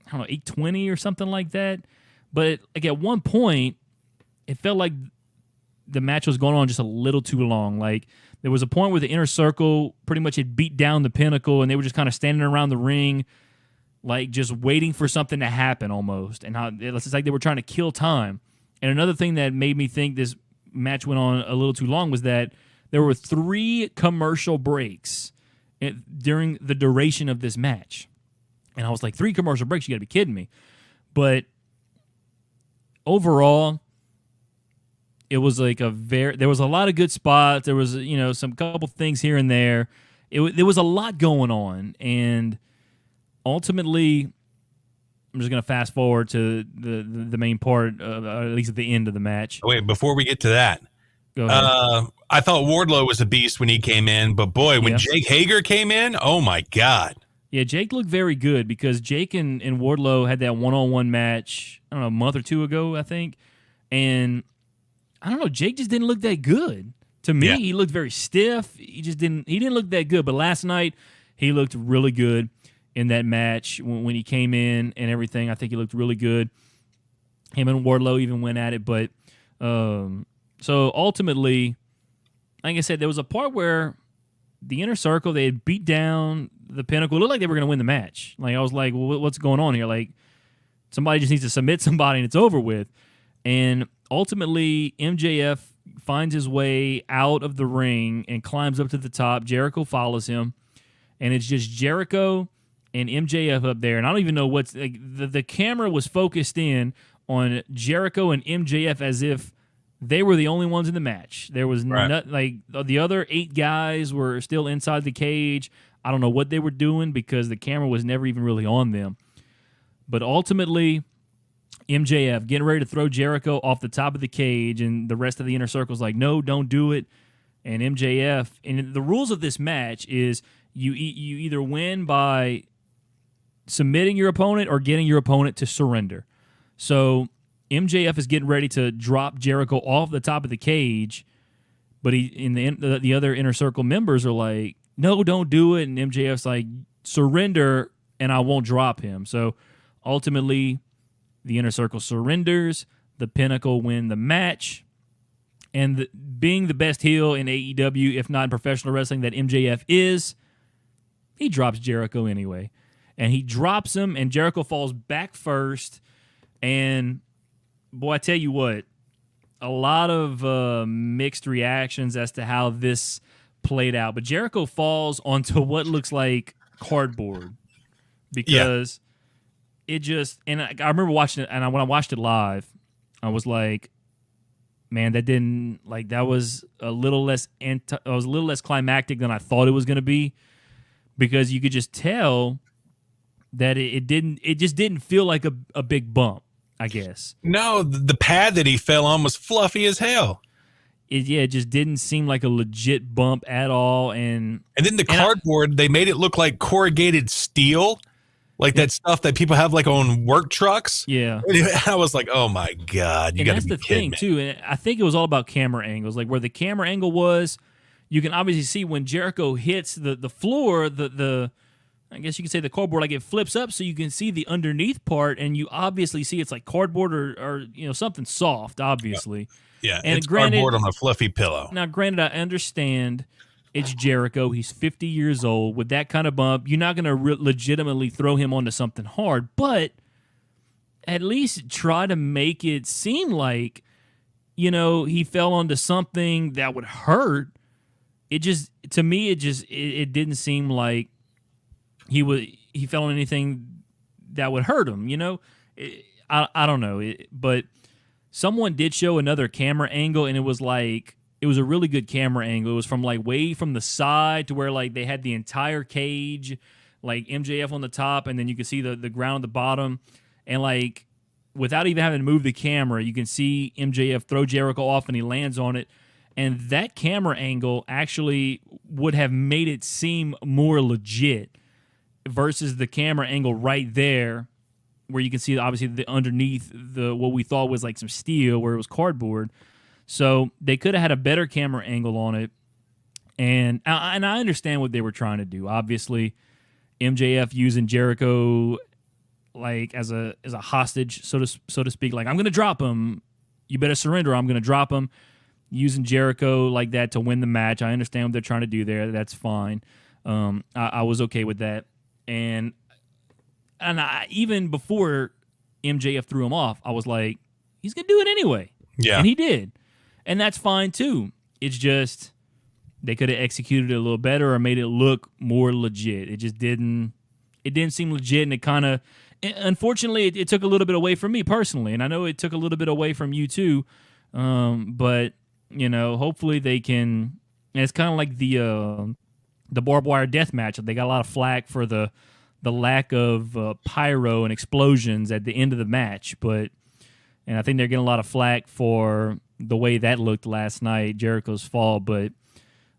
8:20 or something like that. But at one point, it felt like the match was going on just a little too long. There was a point where the Inner Circle pretty much had beat down the Pinnacle, and they were just kind of standing around the ring, just waiting for something to happen almost. And it's like they were trying to kill time. And another thing that made me think this match went on a little too long was that there were 3 commercial breaks during the duration of this match. And I was like, 3 commercial breaks? You got to be kidding me. But overall, it was there was a lot of good spots. There was, some couple things here and there. There was a lot going on. And ultimately, I'm just going to fast forward to the main part, at least at the end of the match. Wait, before we get to that, go ahead. I thought Wardlow was a beast when he came in, but boy, when Jake Hager came in, oh my God. Yeah, Jake looked very good because Jake and Wardlow had that one-on-one match, I don't know, a month or two ago, I think. And I don't know, Jake just didn't look that good. To me, he looked very stiff. He didn't look that good. But last night, he looked really good in that match when he came in and everything. I think he looked really good. Him and Wardlow even went at it. But so ultimately, like I said, there was a part where the Inner Circle, they had beat down the Pinnacle. It looked like they were going to win the match. I was like, well, what's going on here? Somebody just needs to submit somebody and it's over with. And ultimately, MJF finds his way out of the ring and climbs up to the top. Jericho follows him. And it's just Jericho and MJF up there. And I don't even know what's... the camera was focused in on Jericho and MJF as if they were the only ones in the match. There was the other 8 guys were still inside the cage. I don't know what they were doing because the camera was never even really on them. But ultimately, MJF getting ready to throw Jericho off the top of the cage, and the rest of the Inner Circle's like, no, don't do it. And MJF, and the rules of this match is you either win by submitting your opponent or getting your opponent to surrender. So MJF is getting ready to drop Jericho off the top of the cage, but the other Inner Circle members are like, no, don't do it. And MJF's like, surrender and I won't drop him. So ultimately, the Inner Circle surrenders. The Pinnacle win the match. And being the best heel in AEW, if not in professional wrestling, that MJF is, he drops Jericho anyway. And he drops him, and Jericho falls back first. And, boy, I tell you what, a lot of mixed reactions as to how this played out. But Jericho falls onto what looks like cardboard because it just, and I remember watching it, and when I watched it live, I was like, man, that was a little less climactic than I thought it was going to be, because you could just tell that it just didn't feel like a big bump, I guess. No, the pad that he fell on was fluffy as hell. It just didn't seem like a legit bump at all. And then the cardboard, they made it look like corrugated steel, like that stuff that people have like on work trucks. Yeah. I was like, oh my God, you got to be kidding me. That's the thing, too. And I think it was all about camera angles. Like where the camera angle was, you can obviously see when Jericho hits the floor, I guess you could say the cardboard, like it flips up so you can see the underneath part, and you obviously see it's like cardboard or something soft, obviously. Yeah, and it's cardboard on a fluffy pillow. Now, granted, I understand it's Jericho. He's 50 years old. With that kind of bump, you're not going to legitimately throw him onto something hard, but at least try to make it seem like, he fell onto something that would hurt. It just, to me, it didn't seem like he fell on anything that would hurt him, I don't know. But someone did show another camera angle, and it was a really good camera angle. It was from way from the side to where they had the entire cage, like MJF on the top, and then you could see the ground at the bottom. And without even having to move the camera, you can see MJF throw Jericho off, and he lands on it. And that camera angle actually would have made it seem more legit versus the camera angle right there where you can see obviously the underneath what we thought was like some steel where it was cardboard. So they could have had a better camera angle on it. And I understand what they were trying to do. Obviously, MJF using Jericho as a hostage, so to speak. I'm going to drop him. You better surrender. I'm going to drop him. Using Jericho like that to win the match. I understand what they're trying to do there. That's fine. I was okay with that. And even before MJF threw him off, I was like, he's going to do it anyway. Yeah. And he did. And that's fine too. It's just they could have executed it a little better or made it look more legit. It just didn't seem legit, and it kind of, unfortunately, it took a little bit away from me personally. And I know it took a little bit away from you too. But hopefully they can. And it's kind of like the barbed wire death match. They got a lot of flack for the lack of pyro and explosions at the end of the match, and I think they're getting a lot of flack for the way that looked last night, Jericho's fall. But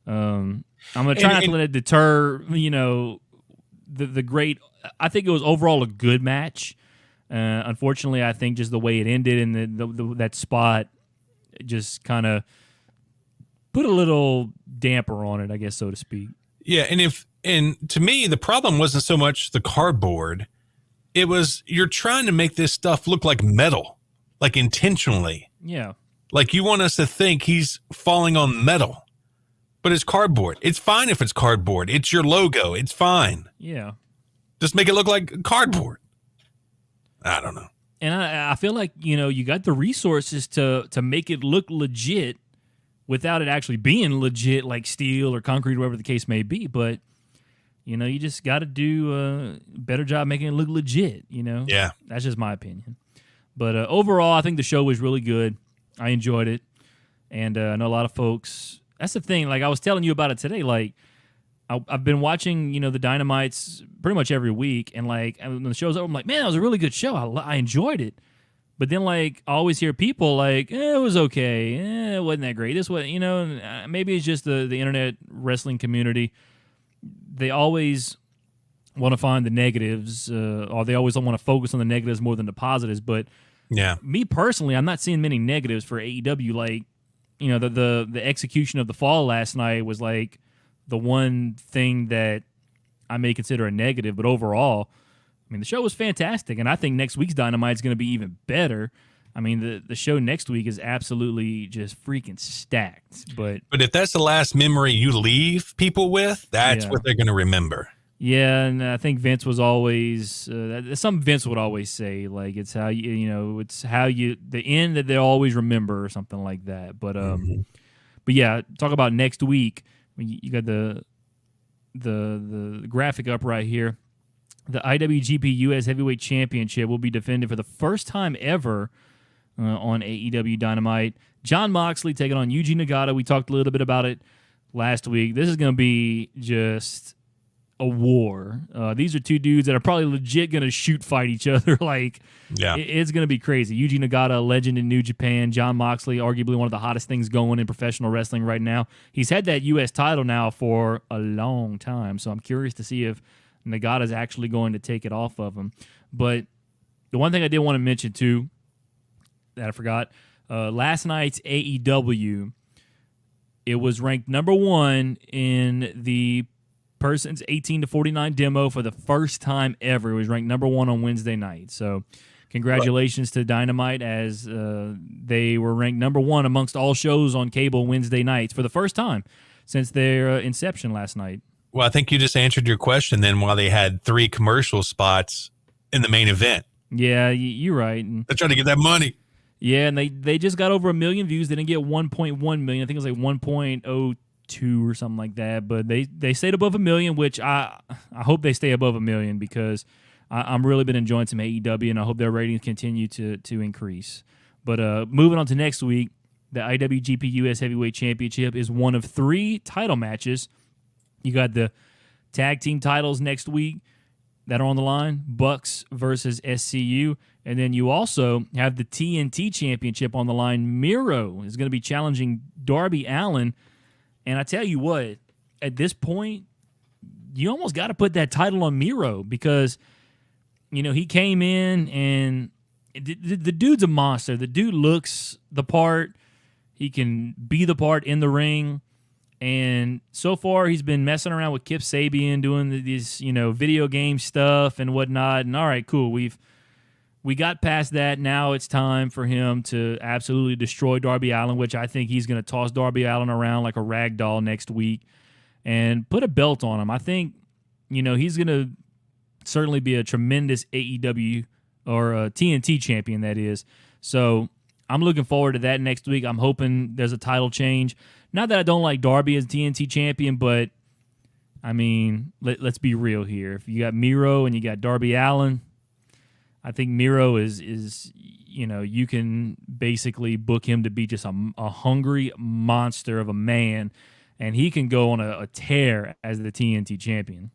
I'm gonna try not to let it deter. The great. I think it was overall a good match. Unfortunately, I think just the way it ended and that spot just kind of put a little damper on it, I guess, so to speak. Yeah, and to me, the problem wasn't so much the cardboard. It was you're trying to make this stuff look like metal, intentionally. Yeah. You want us to think he's falling on metal, but it's cardboard. It's fine if it's cardboard. It's your logo. It's fine. Yeah. Just make it look like cardboard. I don't know. And I feel like, you got the resources to make it look legit without it actually being legit like steel or concrete or whatever the case may be. But, you just got to do a better job making it look legit, Yeah. That's just my opinion. But overall, I think the show was really good. I enjoyed it. And I know a lot of folks, that's the thing. I was telling you about it today. I've been watching, the Dynamites pretty much every week. And when the show's over, I'm like, man, that was a really good show. I enjoyed it. But then, I always hear people it was okay. It wasn't that great. This was, maybe it's just the internet wrestling community. They always want to find the negatives, or they always want to focus on the negatives more than the positives. But yeah, me personally, I'm not seeing many negatives for AEW. The execution of the fall last night was the one thing that I may consider a negative. But overall, the show was fantastic, and I think next week's Dynamite is going to be even better. I mean, the show next week is absolutely just freaking stacked. But if that's the last memory you leave people with, that's what they're going to remember. Yeah, and I think Vince was always some Vince would always say, like, it's how it's how you the end that they'll always remember or something like that. But but yeah, talk about next week. You got the graphic up right here. The IWGP US Heavyweight Championship will be defended for the first time ever on AEW Dynamite. Jon Moxley taking on Yuji Nagata. We talked a little bit about it last week. This is going to be just a war. These are two dudes that are probably legit going to shoot fight each other. It's going to be crazy. Yuji Nagata, a legend in New Japan. Jon Moxley, arguably one of the hottest things going in professional wrestling right now. He's had that U.S. title now for a long time, so I'm curious to see if Nagata's actually going to take it off of him. But the one thing I did want to mention, too, that I forgot, last night's AEW, it was ranked number 1 in the persons 18 to 49 demo for the first time ever. It was ranked number 1 on Wednesday night. So congratulations to Dynamite, as they were ranked number 1 amongst all shows on cable Wednesday nights for the first time since their inception last night. Well, I think you just answered your question then, while they had 3 commercial spots in the main event. Yeah, you're right. They're trying to get that money. Yeah, and they just got over 1 million views. They didn't get 1.1 million. I think it was like 1.02 or something like that. But they stayed above 1 million, which I hope they stay above 1 million, because I'm really been enjoying some AEW, and I hope their ratings continue to increase. But moving on to next week, the IWGP US Heavyweight Championship is one of 3 title matches. You got the tag team titles next week that are on the line, Bucks versus SCU. And then you also have the TNT Championship on the line. Miro is going to be challenging Darby Allin. And I tell you what, at this point, you almost got to put that title on Miro, because, he came in and the dude's a monster. The dude looks the part. He can be the part in the ring. And so far, he's been messing around with Kip Sabian, doing these, video game stuff and whatnot. And all right, cool. We got past that. Now it's time for him to absolutely destroy Darby Allin, which I think he's going to toss Darby Allin around like a rag doll next week and put a belt on him. I think, he's going to certainly be a tremendous AEW or a TNT champion, that is. So I'm looking forward to that next week. I'm hoping there's a title change. Not that I don't like Darby as TNT champion, but, I mean, let's be real here. If you got Miro and you got Darby Allin, I think Miro is you can basically book him to be just a hungry monster of a man, and he can go on a tear as the TNT champion.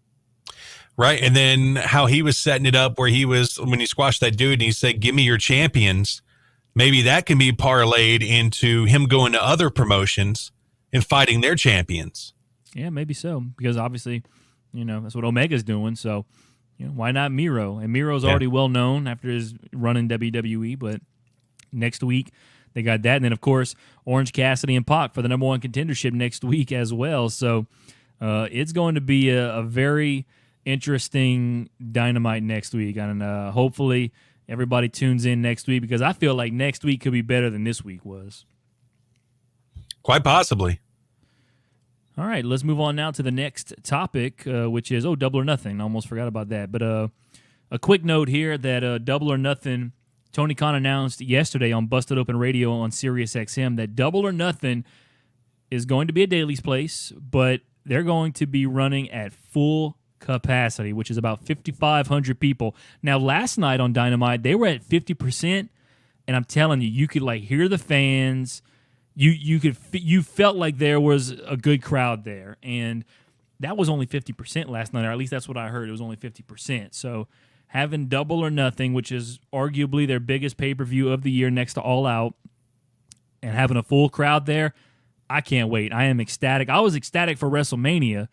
Right, and then how he was setting it up, where he was, when he squashed that dude and he said, "Give me your champions," maybe that can be parlayed into him going to other promotions and fighting their champions. Yeah, maybe so, because obviously, that's what Omega's doing, so why not Miro? And Miro's already well known after his run in WWE, but next week they got that. And then, of course, Orange Cassidy and Pac for the number 1 contendership next week as well. So it's going to be a very interesting Dynamite next week. And hopefully everybody tunes in next week, because I feel like next week could be better than this week was. Quite possibly. All right, let's move on now to the next topic, which is, Double or Nothing. I almost forgot about that. But a quick note here that Double or Nothing, Tony Khan announced yesterday on Busted Open Radio on Sirius XM that Double or Nothing is going to be at Daly's Place, but they're going to be running at full capacity, which is about 5,500 people. Now, last night on Dynamite, they were at 50%, and I'm telling you, you could hear the fans. You felt like there was a good crowd there, and that was only 50% last night, or at least that's what I heard. It was only 50%. So having Double or Nothing, which is arguably their biggest pay-per-view of the year next to All Out, and having a full crowd there, I can't wait. I am ecstatic. I was ecstatic for WrestleMania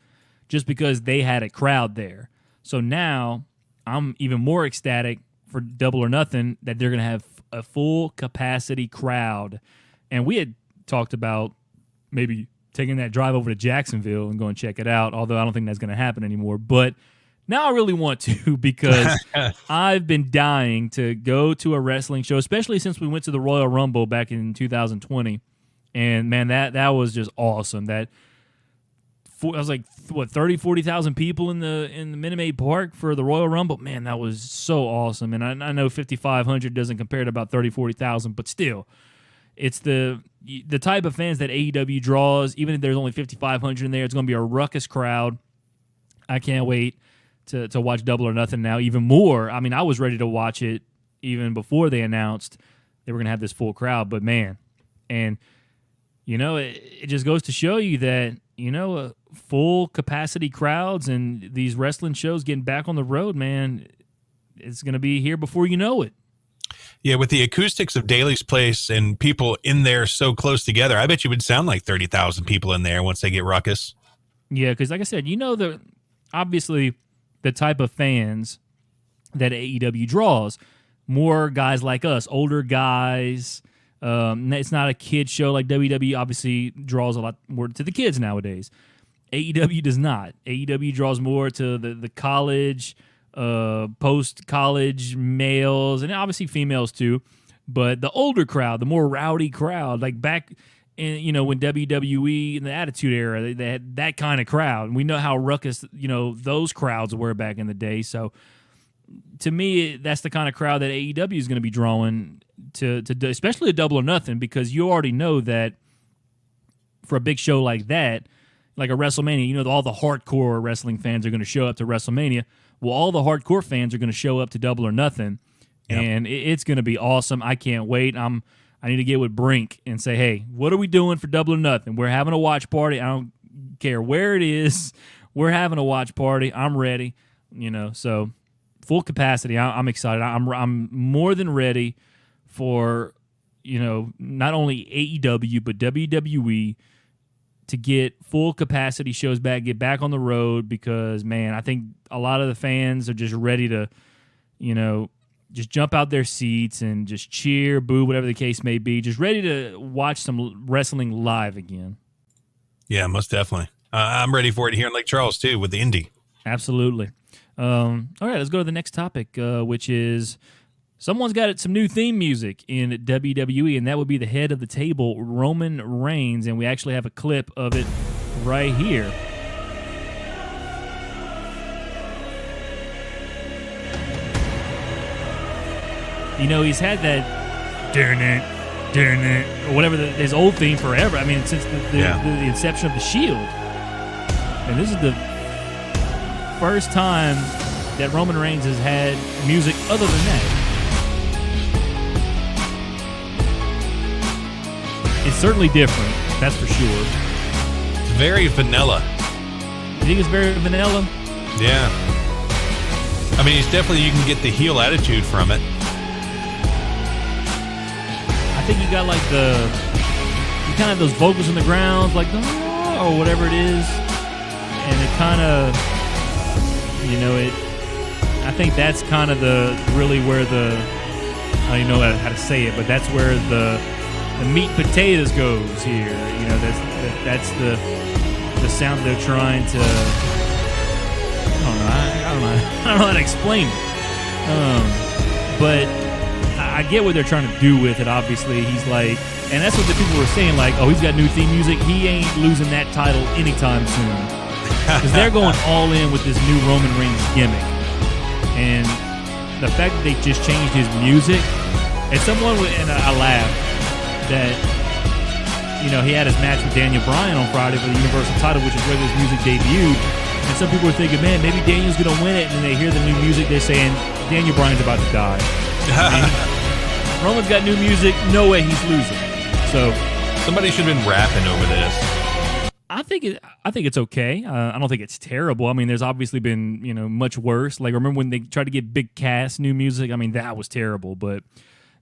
just because they had a crowd there. So now I'm even more ecstatic for Double or Nothing that they're going to have a full capacity crowd. And we had talked about maybe taking that drive over to Jacksonville and going to check it out, although I don't think that's going to happen anymore. But Now I really want to because I've been dying to go to a wrestling show, especially since we went to the Royal Rumble back in 2020. And, man, that was just awesome. I was like, 40,000 people in the Minute Maid Park for the Royal Rumble? Man, that was so awesome. And I know 5,500 doesn't compare to about 40,000, but still, it's the type of fans that AEW draws. Even if there's only 5,500 in there, it's going to be a ruckus crowd. I can't wait to watch Double or Nothing now even more. I mean, I was ready to watch it even before they announced they were going to have this full crowd, but man, and it just goes to show you that, full capacity crowds and these wrestling shows getting back on the road, man, it's going to be here before you know it. Yeah, with the acoustics of Daly's Place and people in there so close together, I bet you would sound like 30,000 people in there once they get ruckus. Yeah, because like I said, obviously the type of fans that AEW draws, more guys like us, older guys. It's not a kid show like WWE obviously draws a lot more to the kids nowadays. AEW does not. AEW draws more to the college, post-college males, and obviously females too. But the older crowd, the more rowdy crowd, like back in, when WWE in the Attitude Era, they had that kind of crowd. And we know how ruckus, those crowds were back in the day. So to me, that's the kind of crowd that AEW is going to be drawing to especially a Double or Nothing, because you already know that for a big show like that, like a WrestleMania, all the hardcore wrestling fans are going to show up to WrestleMania. Well, all the hardcore fans are going to show up to Double or Nothing, and it's going to be awesome. I can't wait. I need to get with Brink and say, hey, what are we doing for Double or Nothing? We're having a watch party. I don't care where it is. We're having a watch party. I'm ready. So full capacity. I'm excited. I'm more than ready for, not only AEW but WWE to get full capacity shows back, get back on the road, because, man, I think a lot of the fans are just ready to, just jump out their seats and just cheer, boo, whatever the case may be, just ready to watch some wrestling live again. Yeah, most definitely. I'm ready for it here in Lake Charles, too, with the Indy. Absolutely. All right, let's go to the next topic, which is someone's got some new theme music in WWE, and that would be the head of the table, Roman Reigns, and we actually have a clip of it right here. He's had that or whatever his old theme forever. I mean, since the inception of the Shield. And this is the first time that Roman Reigns has had music other than that. It's certainly different, that's for sure. It's very vanilla. You think it's very vanilla? Yeah. I mean, you can get the heel attitude from it. I think you got like you kind of have those vocals in the ground, like, or whatever it is. And it kind of, I think that's kind of really where I don't even know how to say it, but that's where the meat and potatoes goes here. That's the sound they're trying to, I don't know how to explain it. But I get what they're trying to do with it, obviously. He's like, and that's what the people were saying, like, oh, he's got new theme music. He ain't losing that title anytime soon. Because they're going all in with this new Roman Reigns gimmick. And the fact that they just changed his music, and I laughed that, he had his match with Daniel Bryan on Friday for the Universal title, which is where this music debuted. And some people were thinking, man, maybe Daniel's going to win it. And then they hear the new music, they're saying, Daniel Bryan's about to die. Roman's got new music, no way he's losing. So somebody should have been rapping over this. I think it's okay. I don't think it's terrible. I mean, there's obviously been much worse. Like, remember when they tried to get Big Cass new music? I mean, that was terrible. But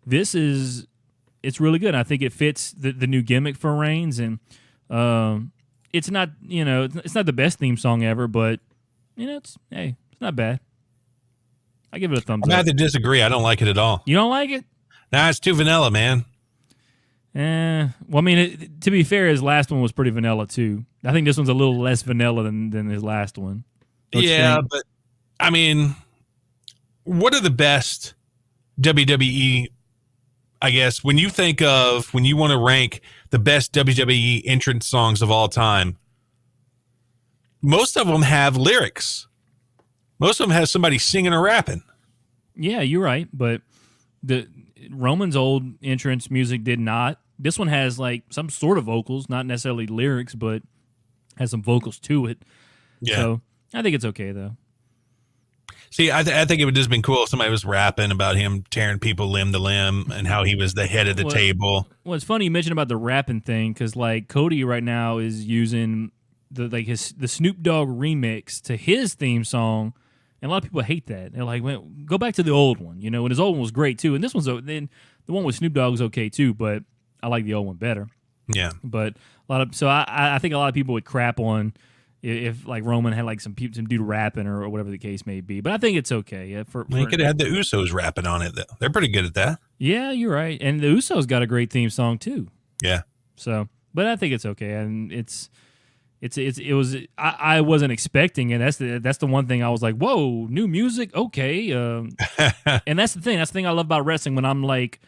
it's really good. I think it fits the new gimmick for Reigns, and it's not it's not the best theme song ever, but it's not bad. I give it a thumbs up. I have to disagree. I don't like it at all. You don't like it? Nah, it's too vanilla, man. Well, I mean, to be fair, his last one was pretty vanilla too. I think this one's a little less vanilla than his last one. Yeah, but I mean, what are the best WWE, I guess, when you want to rank the best WWE entrance songs of all time, most of them have lyrics. Most of them have somebody singing or rapping. Yeah, you're right, but the Roman's old entrance music did not. This one has like some sort of vocals, not necessarily lyrics, but has some vocals to it. Yeah. So I think it's okay though. See, I think it would just been cool if somebody was rapping about him tearing people limb to limb and how he was the head of the table. Well, it's funny you mentioned about the rapping thing because like Cody right now is using the Snoop Dogg remix to his theme song. And a lot of people hate that. They're like, well, go back to the old one, and his old one was great too. And this one's then the one with Snoop Dogg is okay too, but I like the old one better. Yeah. But I think a lot of people would crap on if like Roman had like some dude rapping or whatever the case may be. But I think it's okay. Yeah, he could have had the Usos rapping on it though. They're pretty good at that. Yeah, you're right. And the Usos got a great theme song too. Yeah. So, but I think it's okay, and I wasn't expecting it. That's the one thing I was like, whoa, new music, okay. And that's the thing I love about wrestling when I'm like,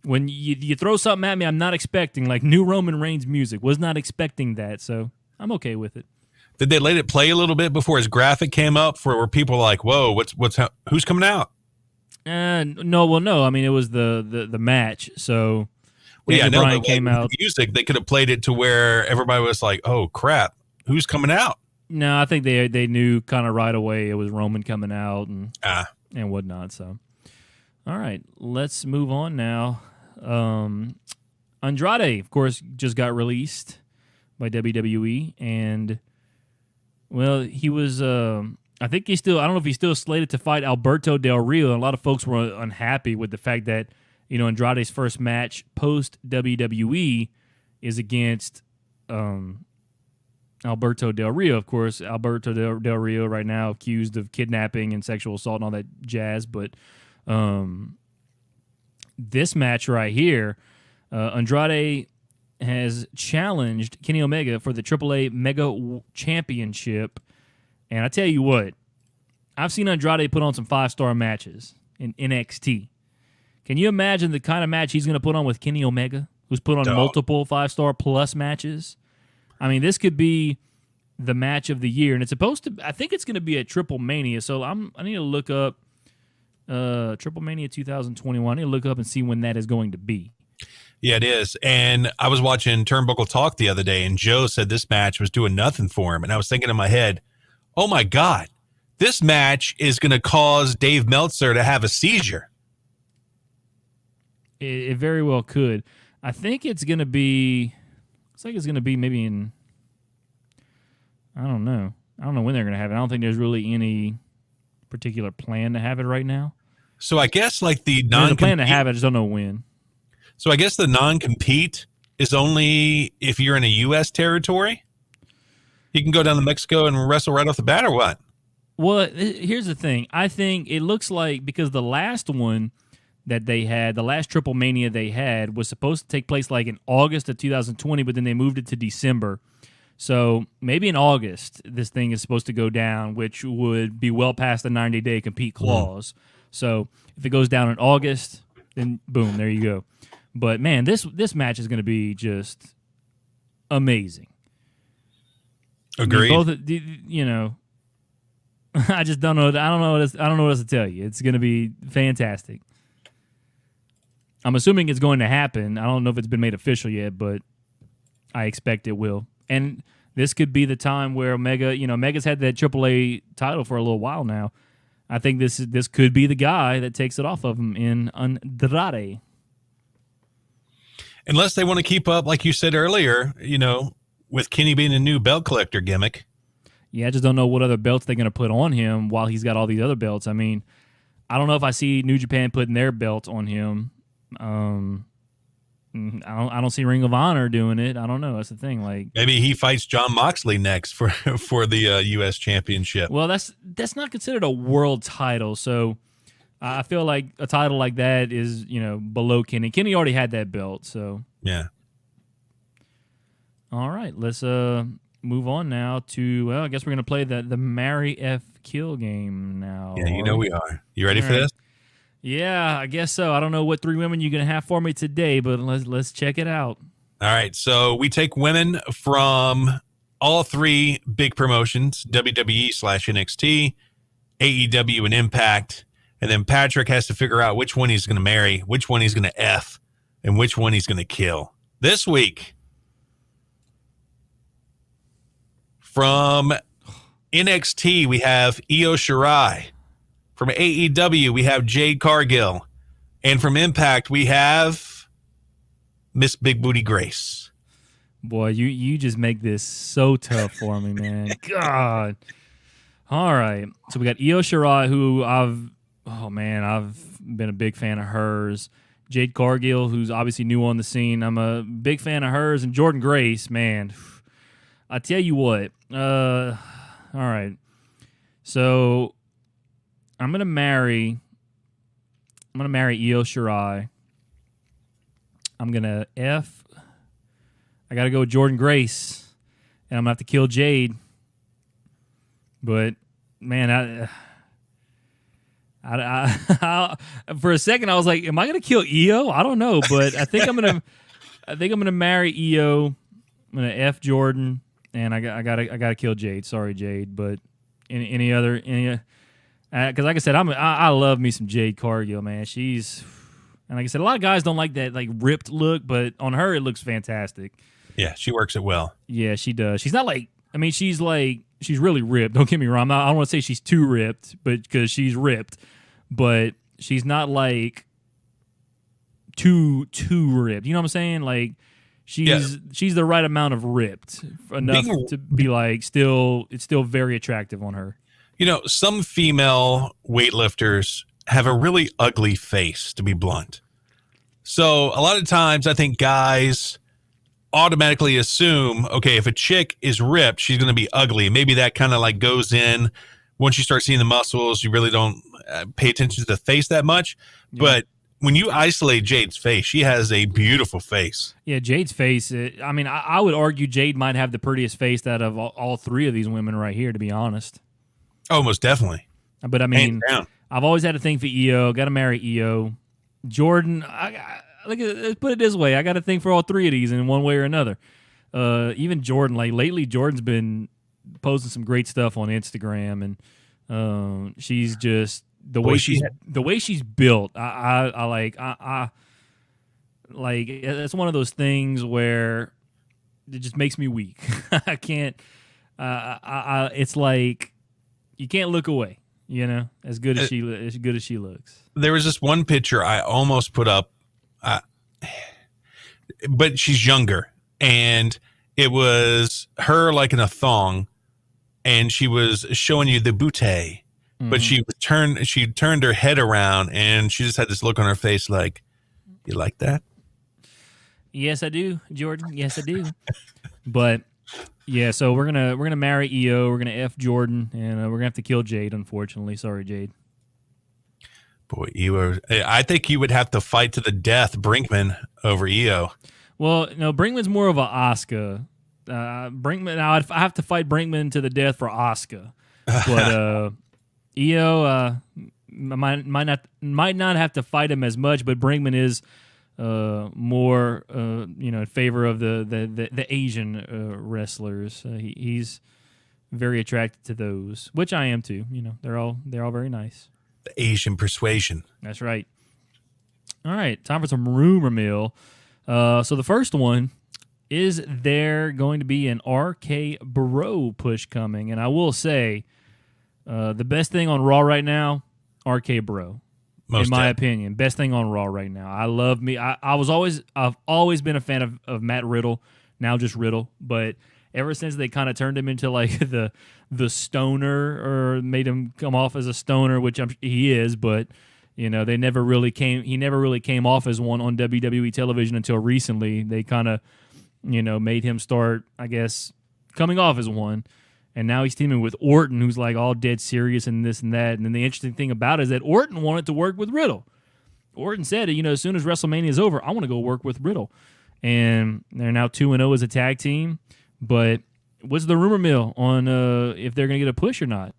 when you throw something at me, I'm not expecting like new Roman Reigns music. Was not expecting that, so I'm okay with it. Did they let it play a little bit before his graphic came up? Where people were like, whoa, who's coming out? No. I mean, it was the match, so. Daniel Bryan came out. Music, they could have played it to where everybody was like, "Oh crap, who's coming out?" No, I think they knew kind of right away it was Roman coming out and whatnot. So, all right, let's move on now. Andrade, of course, just got released by WWE, and well, he was. I think he's still. I don't know if he's still slated to fight Alberto Del Rio. And a lot of folks were unhappy with the fact that. Andrade's first match post WWE is against Alberto Del Rio. Of course, Alberto Del Rio right now accused of kidnapping and sexual assault and all that jazz. But this match right here, Andrade has challenged Kenny Omega for the AAA Mega Championship. And I tell you what, I've seen Andrade put on some 5-star matches in NXT. Can you imagine the kind of match he's going to put on with Kenny Omega, who's put on multiple 5-star plus matches? I mean, this could be the match of the year, and it's supposed to. I think it's going to be at Triple Mania. So I need to look up Triple Mania 2021. I need to look up and see when that is going to be. Yeah, it is. And I was watching Turnbuckle Talk the other day, and Joe said this match was doing nothing for him, and I was thinking in my head, oh my God, this match is going to cause Dave Meltzer to have a seizure. It very well could. I think it's going to be. Looks like it's going to be maybe in. I don't know when they're going to have it. I don't think there's really any particular plan to have it right now. So I guess like there's a plan to have it. I just don't know when. So I guess the non-compete is only if you're in a U.S. territory. You can go down to Mexico and wrestle right off the bat, or what? Well, here's the thing. I think it looks like because the last one that they had, the last Triple Mania they had, was supposed to take place like in August of 2020, but then they moved it to December. So maybe in August, this thing is supposed to go down, which would be well past the 90-day compete clause. So if it goes down in August, then boom, there you go. But man, this match is going to be just amazing. Agreed. I mean, I just don't know. I don't know what else to tell you. It's going to be fantastic. I'm assuming it's going to happen. I don't know if it's been made official yet, but I expect it will. And this could be the time where Omega's had that AAA title for a little while now. I think this could be the guy that takes it off of him in Andrade. Unless they want to keep up, like you said earlier, with Kenny being a new belt collector gimmick. Yeah, I just don't know what other belts they're going to put on him while he's got all these other belts. I mean, I don't know if I see New Japan putting their belts on him. I don't see Ring of Honor doing it. I don't know. That's the thing. Like maybe he fights Jon Moxley next for the U.S. Championship. Well, that's not considered a world title, so I feel like a title like that is below Kenny. Kenny already had that belt, so yeah. All right, let's move on now to. Well, I guess we're gonna play the Mary F. kill game now. Yeah, you know we are. You ready All for right. this? Yeah, I guess so. I don't know what 3 women you're going to have for me today, but let's check it out. All right, so we take women from all 3 big promotions, WWE/NXT, AEW, and Impact, and then Patrick has to figure out which one he's going to marry, which one he's going to F, and which one he's going to kill. This week, from NXT, we have Io Shirai. From AEW, we have Jade Cargill. And from Impact, we have Miss Big Booty Grace. Boy, you just make this so tough for me, man. God. All right. So we got Io Shirai, who I've been a big fan of hers. Jade Cargill, who's obviously new on the scene. I'm a big fan of hers. And Jordan Grace, man. I tell you what. All right. So I'm gonna marry Io Shirai. I'm gonna F. I gotta go with Jordan Grace, and I'm gonna have to kill Jade. But man, I for a second I was like, am I gonna kill Io? I don't know, but I think I'm gonna marry Io. I'm gonna F Jordan, and I gotta kill Jade. Sorry, Jade, but any other because like I said, I love me some Jade Cargill, man. And like I said, a lot of guys don't like that like ripped look, but on her it looks fantastic. Yeah, she works it well. Yeah, she does. She's not like, I mean, she's really ripped. Don't get me wrong. I don't want to say she's too ripped, but because she's ripped, but she's not like too ripped. You know what I'm saying? Like she's the right amount of ripped enough to be like it's still very attractive on her. You know, some female weightlifters have a really ugly face, to be blunt. So a lot of times I think guys automatically assume, okay, if a chick is ripped, she's going to be ugly. Maybe that kind of like goes in. Once you start seeing the muscles, you really don't pay attention to the face that much. Yeah. But when you isolate Jade's face, she has a beautiful face. Yeah, Jade's face, I would argue Jade might have the prettiest face out of all 3 of these women right here, to be honest. Oh, most definitely. But I mean, I've always had a thing for Io. Got to marry Io. Jordan, let's put it this way. I got a thing for all 3 of these in one way or another. Even Jordan, like lately, Jordan's been posting some great stuff on Instagram, and she's just the way she's built. I like. It's one of those things where it just makes me weak. I can't. It's like you can't look away. You know, as good as she looks. There was this one picture I almost put up. But she's younger, and it was her like in a thong, and she was showing you the bootay, but she turned her head around, and she just had this look on her face like, you like that? Yes, I do, Jordan. Yes, I do. But yeah, so we're gonna marry Io. We're gonna F Jordan, and we're gonna have to kill Jade. Unfortunately, sorry, Jade. Boy, I think you would have to fight to the death Brinkman over Io. Well, no, Brinkman's more of a Asuka. Brinkman, now I have to fight Brinkman to the death for Asuka. But Io might not have to fight him as much, but Brinkman is more in favor of the Asian wrestlers. He's very attracted to those, which I am too. You know, they're all very nice. The Asian persuasion. That's right. All right, time for some rumor mill. So the first one, is there going to be an RKBro push coming? And I will say, the best thing on Raw right now, RKBro. In my opinion, best thing on Raw right now. I love me. I've always been a fan of Matt Riddle, now just Riddle, but ever since they kind of turned him into like the stoner, or made him come off as a stoner, which he is, but you know, he never really came off as one on WWE television until recently. They kind of, made him start, I guess, coming off as one. And now he's teaming with Orton, who's like all dead serious and this and that. And then the interesting thing about it is that Orton wanted to work with Riddle. Orton said, as soon as WrestleMania is over, I want to go work with Riddle. And they're now 2-0 as a tag team. But what's the rumor mill on if they're going to get a push or not?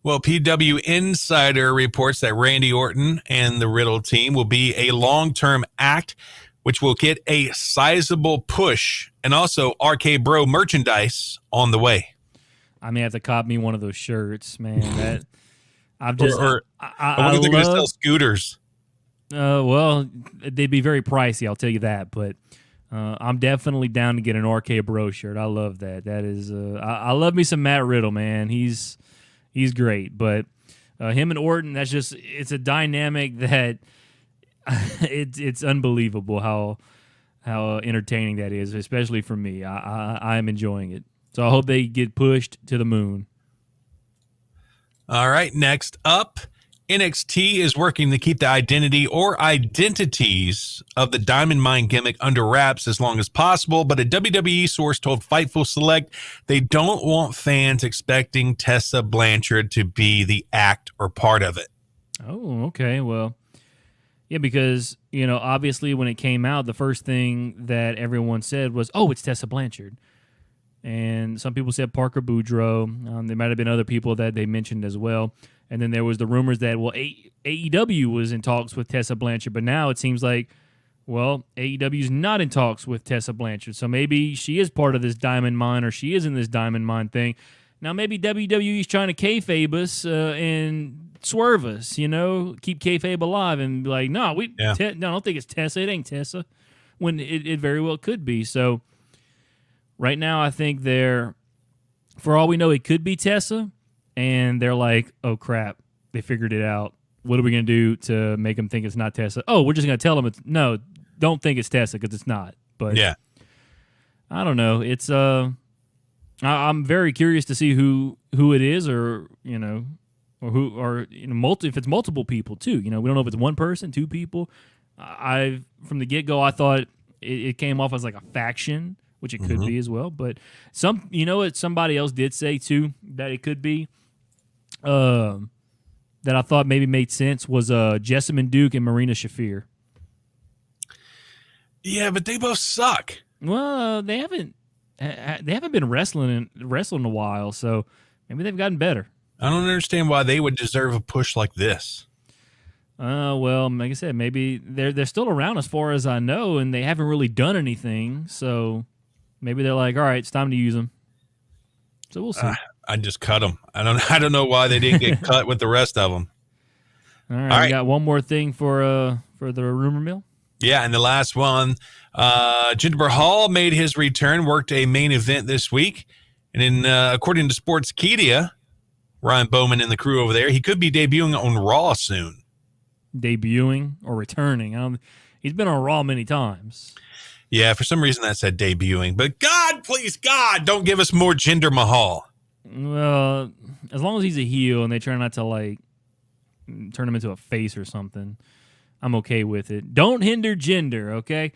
Well, PW Insider reports that Randy Orton and the Riddle team will be a long-term act, which will get a sizable push, and also RKBro merchandise on the way. I may have to cop me one of those shirts, man. That I've just I wonder if they're going to sell scooters. Well, they'd be very pricey, I'll tell you that. But I'm definitely down to get an RKBro shirt. I love that. That is, I love me some Matt Riddle, man. He's great. But him and Orton, it's a dynamic that it's unbelievable how entertaining that is, especially for me. I am enjoying it. So I hope they get pushed to the moon. All right, next up, NXT is working to keep the identity or identities of the Diamond Mine gimmick under wraps as long as possible, but a WWE source told Fightful Select they don't want fans expecting Tessa Blanchard to be the act or part of it. Oh, okay. Well, yeah, because, obviously when it came out, the first thing that everyone said was, oh, it's Tessa Blanchard. And some people said Parker Boudreaux. There might have been other people that they mentioned as well. And then there was the rumors that, AEW was in talks with Tessa Blanchard. But now it seems like, AEW's not in talks with Tessa Blanchard. So maybe she is part of this Diamond Mine, or she is in this Diamond Mine thing. Now maybe WWE's trying to kayfabe us and swerve us, keep kayfabe alive and be like, no, I don't think it's Tessa. It ain't Tessa. When it very well could be. So right now, I think for all we know, it could be Tessa, and they're like, oh, crap, they figured it out. What are we going to do to make them think it's not Tessa? Oh, we're just going to tell them no, don't think it's Tessa because it's not. But yeah, I don't know. It's I'm very curious to see who it is, or if it's multiple people too. We don't know if it's one person, two people. From the get-go, I thought it came off as like a faction, which it could be as well. But somebody else did say too that it could be that I thought maybe made sense was Jessamine Duke and Marina Shafir. Yeah, but they both suck. Well, they haven't been wrestling in a while, so maybe they've gotten better. I don't understand why they would deserve a push like this. Well, like I said, maybe they're still around as far as I know, and they haven't really done anything, so maybe they're like, all right, it's time to use them. So we'll see. I just cut them. I don't know why they didn't get cut with the rest of them. All right. We got one more thing for the rumor mill. Yeah, and the last one, Jinder Mahal made his return, worked a main event this week, and then according to Sportskeeda, Ryan Bowman and the crew over there, he could be debuting on Raw soon. Debuting or returning? He's been on Raw many times. Yeah, for some reason that said debuting. But God, please, God, don't give us more Jinder Mahal. Well, as long as he's a heel and they try not to, turn him into a face or something, I'm okay with it. Don't hinder Jinder, okay?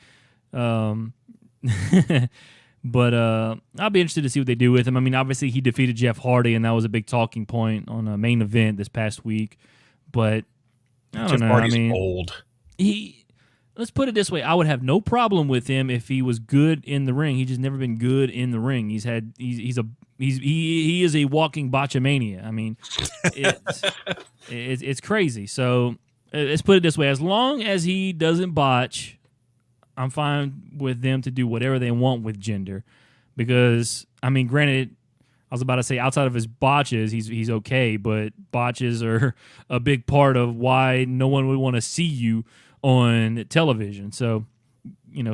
But I'll be interested to see what they do with him. I mean, obviously he defeated Jeff Hardy, and that was a big talking point on a main event this past week. But I don't know. Hardy's old. Let's put it this way: I would have no problem with him if he was good in the ring. He's just never been good in the ring. He is a walking botchamania. I mean, it's crazy. So let's put it this way: as long as he doesn't botch, I'm fine with them to do whatever they want with Jinder. Because I mean, granted, I was about to say outside of his botches, he's okay, but botches are a big part of why no one would want to see you on television. So,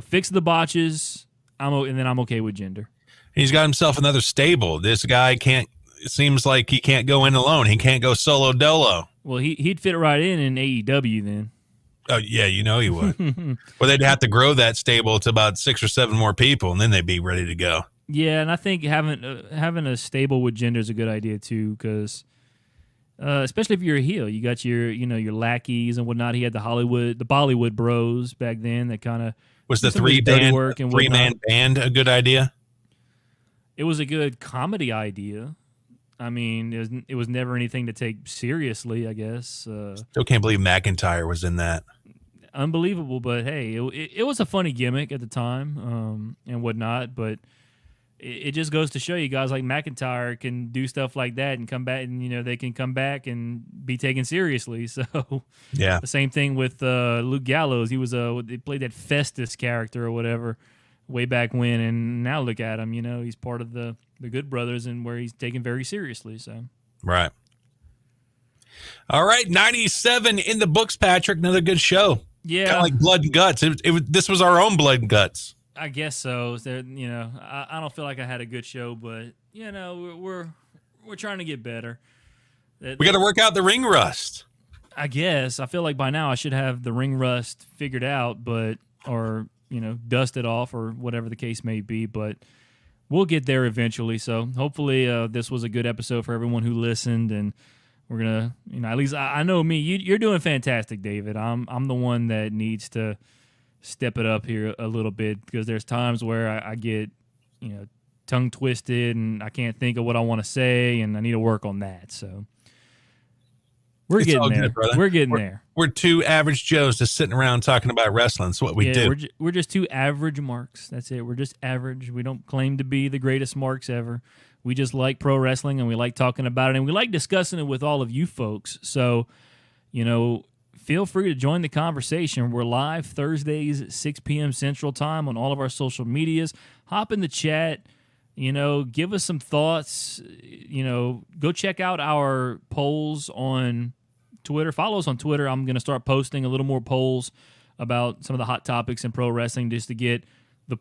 fix the botches, and then I'm okay with Jinder. He's got himself another stable. This guy it seems like he can't go in alone. He can't go solo dolo. Well, he'd fit right in AEW then. Oh, yeah, he would. Well, they'd have to grow that stable to about 6 or 7 more people, and then they'd be ready to go. Yeah, and I think having a stable with Jinder is a good idea too, because especially if you're a heel, you got your lackeys and whatnot. He had the Bollywood bros back then that kind of was the three-man band a good idea? It was a good comedy idea. I mean, it was never anything to take seriously, I guess. Still can't believe McIntyre was in that. Unbelievable, but hey, it was a funny gimmick at the time and whatnot. But it just goes to show you guys like McIntyre can do stuff like that and come back, and they can come back and be taken seriously. So yeah, the same thing with Luke Gallows. He was they played that Festus character or whatever way back when, and now look at him. He's part of the Good Brothers, and where he's taken very seriously. So right. All right, 97 in the books, Patrick. Another good show. Yeah, kind of like Blood and Guts. This was our own Blood and Guts. I guess so. I don't feel like I had a good show, but we're trying to get better. We got to work out the ring rust. I guess I feel like by now I should have the ring rust figured out, or dusted off, or whatever the case may be. But we'll get there eventually. So hopefully this was a good episode for everyone who listened, and we're gonna, at least I know me. You're doing fantastic, David. I'm the one that needs to step it up here a little bit, because there's times where I get, tongue twisted and I can't think of what I want to say, and I need to work on that. So we're getting there. Good, we're getting there. We're two average Joes just sitting around talking about wrestling. That's what we do. We're just two average marks. That's it. We're just average. We don't claim to be the greatest marks ever. We just like pro wrestling, and we like talking about it, and we like discussing it with all of you folks. So, feel free to join the conversation. We're live Thursdays at 6 p.m. Central Time on all of our social medias. Hop in the chat. Give us some thoughts. Go check out our polls on Twitter. Follow us on Twitter. I'm going to start posting a little more polls about some of the hot topics in pro wrestling, just to get the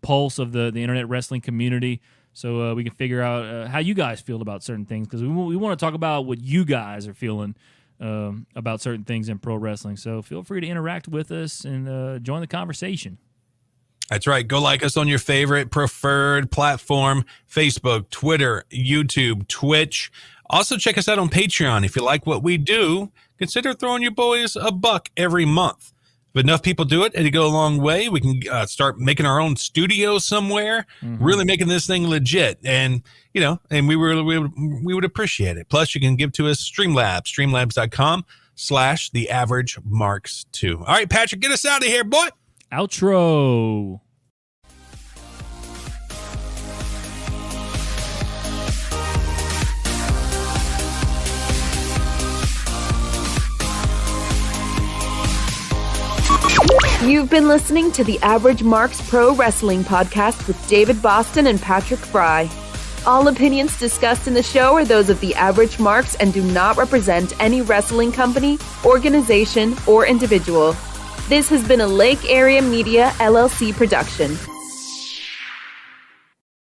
pulse of the internet wrestling community, so we can figure out how you guys feel about certain things, because we want to talk about what you guys are feeling about certain things in pro wrestling. So feel free to interact with us and join the conversation. That's right. Go like us on your favorite preferred platform: Facebook, Twitter, YouTube, Twitch. Also check us out on Patreon. If you like what we do, consider throwing your boys $1 every month. If enough people do it, it'll go a long way. We can start making our own studio somewhere, really making this thing legit. And, and we would appreciate it. Plus, you can give to us streamlabs.com/theaveragemarks2. All right, Patrick, get us out of here, boy. Outro. You've been listening to the Average Marks Pro Wrestling Podcast with David Boston and Patrick Fry. All opinions discussed in the show are those of the Average Marks and do not represent any wrestling company, organization, or individual. This has been a Lake Area Media LLC production.